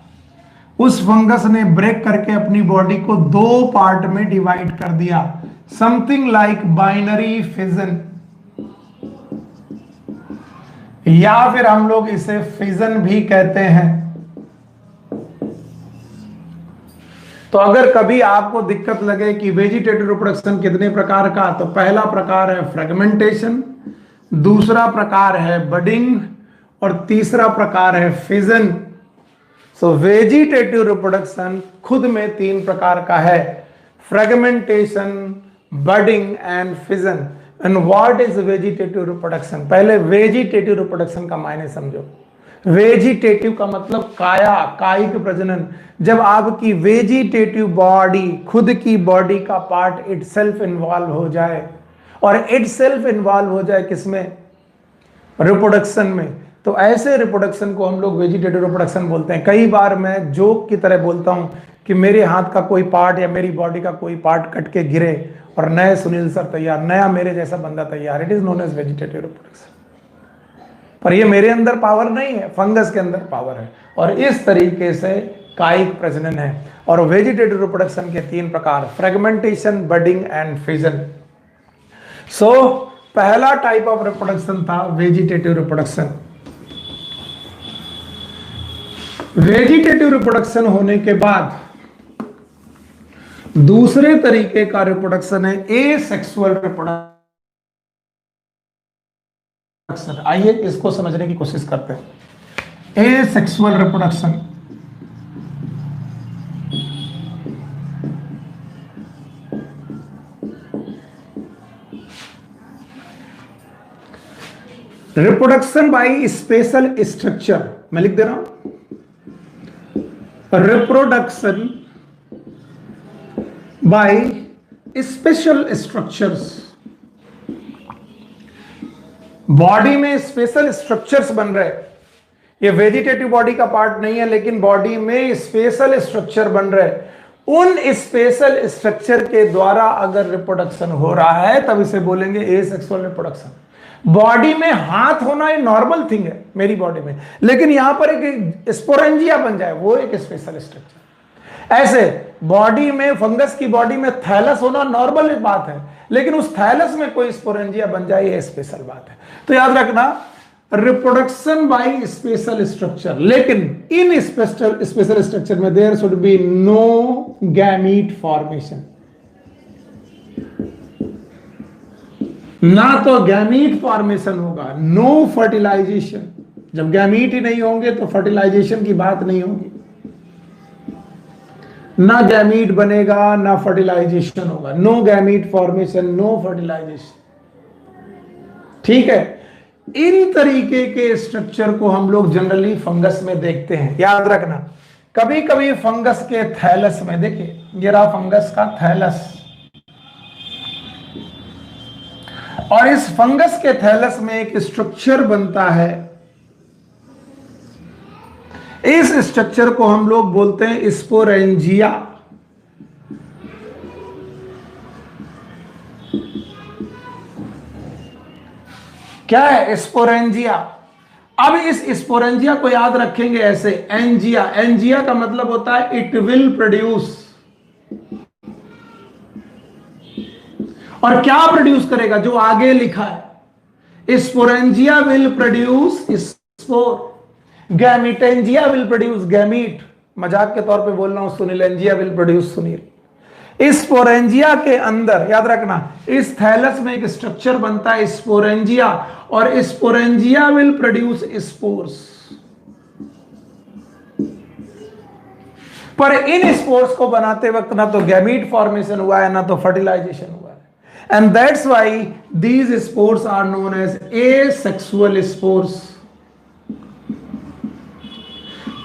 उस फंगस ने ब्रेक करके अपनी बॉडी को 2 पार्ट में डिवाइड कर दिया, समथिंग लाइक बाइनरी फिजन, या फिर हम लोग इसे फिजन भी कहते हैं। तो अगर कभी आपको दिक्कत लगे कि वेजिटेटिव रिप्रोडक्शन कितने प्रकार का, तो पहला प्रकार है फ्रेगमेंटेशन, दूसरा प्रकार है बडिंग, और तीसरा प्रकार है फिजन। सो वेजिटेटिव रिप्रोडक्शन खुद में 3 प्रकार का है, fragmentation, budding and fission. And what is vegetative reproduction? पहले वेजिटेटिव रिप्रोडक्शन का मायने समझो। वेजिटेटिव का मतलब काया, कायिक प्रजनन। जब आपकी वेजिटेटिव बॉडी, खुद की बॉडी का पार्ट इटसेल्फ इन्वॉल्व हो जाए, और इटसेल्फ इन्वॉल्व हो जाए किसमें? रिप्रोडक्शन में। तो ऐसे रिप्रोडक्शन को हम लोग वेजिटेटिव रिप्रोडक्शन बोलते हैं। कई बार मैं जोक की तरह बोलता हूं कि मेरे हाथ का कोई पार्ट या मेरी बॉडी का कोई पार्ट कट के गिरे और नए सुनील सर तैयार, नया मेरे जैसा बंदा तैयार, it is known as vegetative reproduction. पर ये मेरे अंदर पावर नहीं है, फंगस के अंदर पावर है। और इस तरीके से कायिक प्रजनन है। और वेजिटेटिव रिप्रोडक्शन के 3 प्रकार, फ्रेगमेंटेशन, बडिंग एंड फिजन। सो पहला टाइप ऑफ रिप्रोडक्शन था वेजिटेटिव रिप्रोडक्शन। वेजिटेटिव रिप्रोडक्शन होने के बाद दूसरे तरीके का रिप्रोडक्शन है एसेक्सुअल रिप्रोडक्शन। रिप्रोडक्शन, आइए इसको समझने की कोशिश करते हैं। ए sexual reproduction, reproduction by special structure, मैं लिख दे रहा हूं, reproduction by special structures. Body में स्पेशल स्ट्रक्चर्स बन रहे, ये वेजिटेटिव बॉडी का पार्ट नहीं है, लेकिन बॉडी में स्पेशल स्ट्रक्चर बन रहे, उन स्पेशल स्ट्रक्चर के द्वारा अगर रिप्रोडक्शन हो रहा है तब इसे बोलेंगे एसेक्सुअल रिप्रोडक्शन। बॉडी में हाथ होना ये नॉर्मल थिंग है मेरी बॉडी में, लेकिन यहां पर एक स्पोरेंजिया बन जाए वो एक स्पेशल स्ट्रक्चर। ऐसे बॉडी में, फंगस की बॉडी में थैलस होना नॉर्मल बात है, लेकिन उस थैलस में कोई स्पोरेंजिया बन जाए ये स्पेशल बात है। तो याद रखना, रिप्रोडक्शन बाय स्पेशल स्ट्रक्चर, लेकिन इन स्पेशल स्ट्रक्चर में there should be no gamete formation, ना तो गैमीट फॉर्मेशन होगा, नो फर्टिलाइजेशन। जब गैमीट ही नहीं होंगे तो फर्टिलाइजेशन की बात नहीं होगी, ना गैमीट बनेगा ना फर्टिलाइजेशन होगा, no gamete formation, no fertilization. ठीक है, इन तरीके के स्ट्रक्चर को हम लोग जनरली फंगस में देखते हैं। याद रखना, कभी कभी फंगस के थैलस में, देखिए ये रहा फंगस का थैलस, और इस फंगस के थैलस में एक स्ट्रक्चर बनता है, इस स्ट्रक्चर को हम लोग बोलते हैं स्पोरेंजिया। क्या है स्पोरेंजिया? अब इस स्पोरेंजिया को याद रखेंगे ऐसे, एंजिया, एंजिया का मतलब होता है इट विल प्रोड्यूस, और क्या प्रोड्यूस करेगा जो आगे लिखा है, sporangia will produce spore, gametangia will produce gamete, मजाक के तौर पे बोल रहा हूं, सुनीलेंजिया विल प्रोड्यूस सुनील। इस स्पोरेंजिया के अंदर याद रखना, इस थैलस में एक स्ट्रक्चर बनता है स्पोरेंजिया, और स्पोरेंजिया विल प्रोड्यूस स्पोर्स। पर इन स्पोर्स को बनाते वक्त ना तो गैमीट फॉर्मेशन हुआ है ना तो फर्टिलाइजेशन हुआ है, and that's why these spores are known as asexual spores.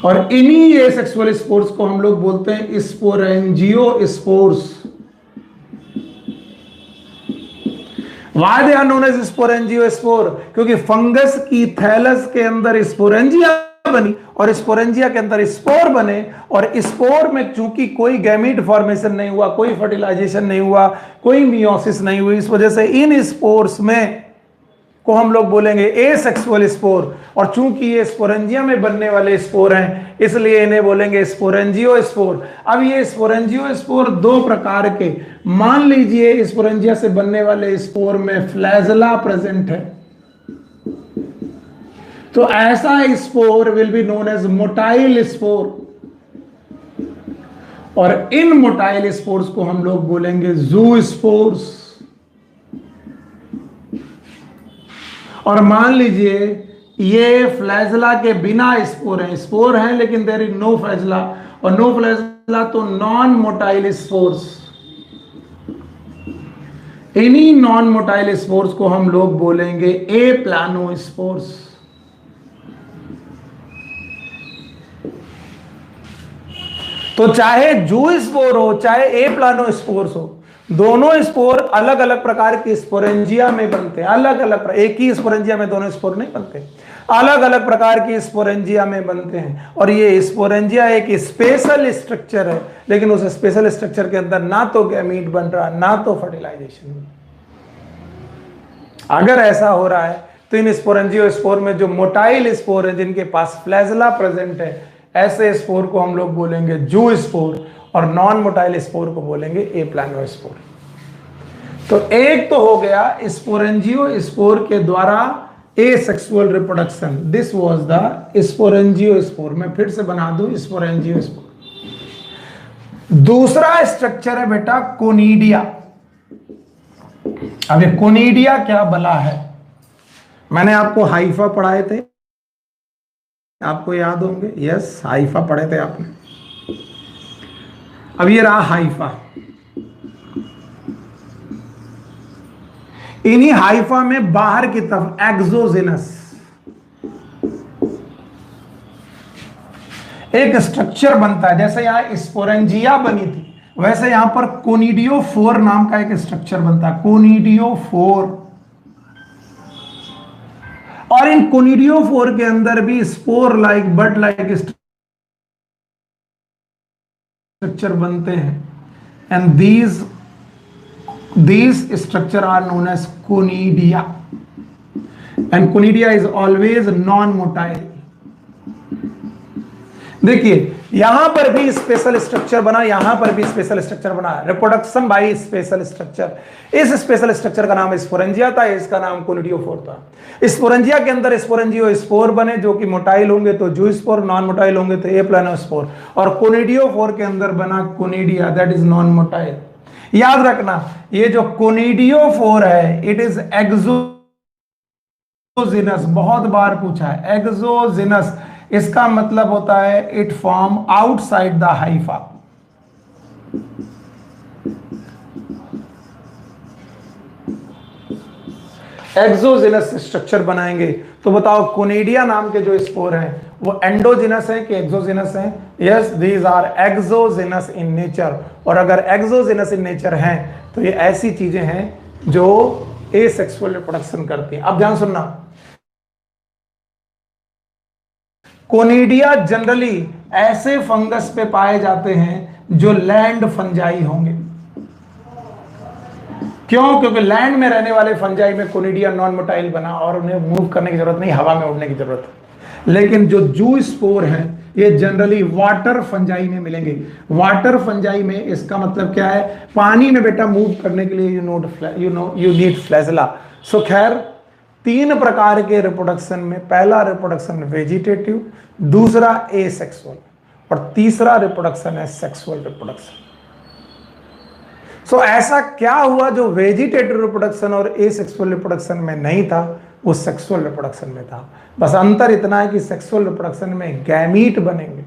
और इन्हीं एसेक्सुअल स्पोर्स को हम लोग बोलते हैं sporangiospores. Why they are known as sporangiospore? क्योंकि फंगस की थैलस के अंदर स्पोरेंजिया बनी और स्पोरेंजिया के अंदर स्पोर बने, और स्पोर में चूंकि कोई गैमीट फॉर्मेशन नहीं हुआ, कोई फर्टिलाइजेशन नहीं हुआ, कोई मियोसिस नहीं हुई, इस वजह से इन स्पोर्स में को हम लोग बोलेंगे एसेक्सुअल स्पोर। और चूंकि ये स्पोरेंजिया में बनने वाले स्पोर हैं इसलिए इन्हें बोलेंगे स्पोरेंजियो स्पोर। अब ये स्पोरेंजियो स्पोर दो प्रकार के, मान लीजिए स्पोरेंजिया से बनने वाले स्पोर में फ्लैजेला प्रेजेंट है, तो ऐसा spore will be known as motile spore, और इन मोटाइल स्पोर्स को हम लोग बोलेंगे जू स्पोर्स। और मान लीजिए ये फ्लैजला के बिना स्पोर हैं लेकिन देयर इज नो फ्लैजला, और नो फ्लैजला तो नॉन मोटाइल स्पोर्स। इन्हीं नॉन मोटाइल स्पोर्स को हम लोग बोलेंगे ए प्लानो स्पोर्स। तो चाहे जू स्पोर हो चाहे ए प्लानो स्पोर्स हो, दोनों स्पोर अलग अलग प्रकार की स्पोरेंजिया में बनते हैं, अलग अलग, एक ही स्पोरेंजिया में दोनों स्पोर नहीं बनते, अलग अलग प्रकार की स्पोरेंजिया में बनते हैं। और ये स्पोरेंजिया एक स्पेशल स्ट्रक्चर है, लेकिन उस स्पेशल स्ट्रक्चर के अंदर ना तो गैमीट बन रहा ना तो फर्टिलाइजेशन। अगर ऐसा हो रहा है तो इन स्पोरेंजियो स्पोर में जो मोटाइल स्पोर है जिनके पास फ्लैजेला प्रेजेंट है, ऐसे स्पोर को हम लोग बोलेंगे जू स्पोर, और नॉन मोटाइल स्पोर को बोलेंगे ए प्लानो स्पोर। तो एक तो हो गया स्पोरेंजियो स्पोर के द्वारा asexual reproduction, this was the स्पोरेंजियो spore. मैं फिर से बना दूं स्पोरेंजियो स्पोर। दूसरा स्ट्रक्चर है बेटा कोनिडिया। अब ये कोनिडिया क्या बला है, मैंने आपको हाइफा पढ़ाए थे, आपको याद होंगे, यस हाइफा पढ़े थे आपने। अब ये रहा हाइफा। इन्हीं हाइफा में बाहर की तरफ एक्सोजेनस एक स्ट्रक्चर बनता है। जैसे यहां स्पोरेंजिया बनी थी, वैसे यहां पर कोनिडियोफोर नाम का एक स्ट्रक्चर बनता है, कोनिडियोफोर। और इन कोनिडियोफोर के अंदर भी स्पोर लाइक बड लाइक स्ट्रक्चर बनते हैं। And these structure are known as conidia, and conidia is always non-motile। देखिए यहां पर भी स्पेशल स्ट्रक्चर बना, यहां पर भी स्पेशल स्ट्रक्चर बना, रिप्रोडक्शन बाय स्पेशल स्ट्रक्चर। इस स्पेशल स्ट्रक्चर का नाम स्पोरेंजिया था, इसका नाम कोनिडियोफोर था। स्पोरेंजिया के अंदर स्पोरेंजियो स्पोर बने जो कि मोटाइल होंगे तो जूस्पोर, नॉन मोटाइल होंगे तो एप्लानोस्पोर। और कोनिडियोफोर के अंदर बना conidia, that is non motile. याद रखना ये जो कोनिडियोफोर है इट इज एक्सोजिनस, बहुत बार पूछा है एक्सोजिनस। इसका मतलब होता है it form outside the Haifa. Exogenous structure बनाएंगे। तो बताओ कोनिडिया नाम के जो स्पोर हैं वो एंडोजिनस है कि एक्सोजिनस है? Yes, these are exogenous in nature. और अगर एक्सोजिनस इन नेचर हैं तो ये ऐसी चीजें हैं जो एसेक्सुअल रिप्रोडक्शन करती हैं। अब ध्यान सुनना, कोनिडिया जनरली ऐसे फंगस पे पाए जाते हैं जो लैंड फंजाई होंगे। क्यों? क्योंकि लैंड में रहने वाले फंजाई में कोनिडिया नॉन मोटाइल बना और उन्हें मूव करने की जरूरत नहीं, हवा में उड़ने की जरूरत है। लेकिन जो जू स्पोर हैं ये जनरली वाटर फंजाई में मिलेंगे। वाटर फंजाई में इसका मतलब क्या है? पानी में बेटा मूव करने के लिए यू नीड फ्लैजेला। सो खैर तीन प्रकार के रिप्रोडक्शन में, पहला रिप्रोडक्शन वेजिटेटिव, दूसरा एसेक्सुअल और तीसरा रिप्रोडक्शन है सेक्सुअल रिप्रोडक्शन। सो ऐसा क्या हुआ जो वेजिटेटिव रिप्रोडक्शन और एसेक्सुअल रिप्रोडक्शन में नहीं था वो सेक्सुअल रिप्रोडक्शन में था? बस अंतर इतना है कि सेक्सुअल रिप्रोडक्शन में गैमीट बनेंगे,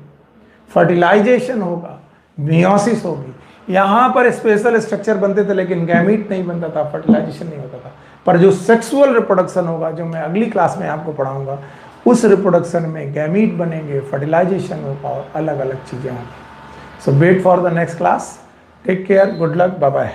फर्टिलाइजेशन होगा, मियोसिस होगी। यहां पर स्पेशल स्ट्रक्चर बनते थे लेकिन गैमीट नहीं बनता था, फर्टिलाइजेशन नहीं होता था। पर जो सेक्सुअल रिप्रोडक्शन होगा, जो मैं अगली क्लास में आपको पढ़ाऊंगा, उस रिप्रोडक्शन में गैमीट बनेंगे, फर्टिलाइजेशन होगा और अलग अलग चीजें होंगी। So wait for the next class. Take care, good luck, bye bye.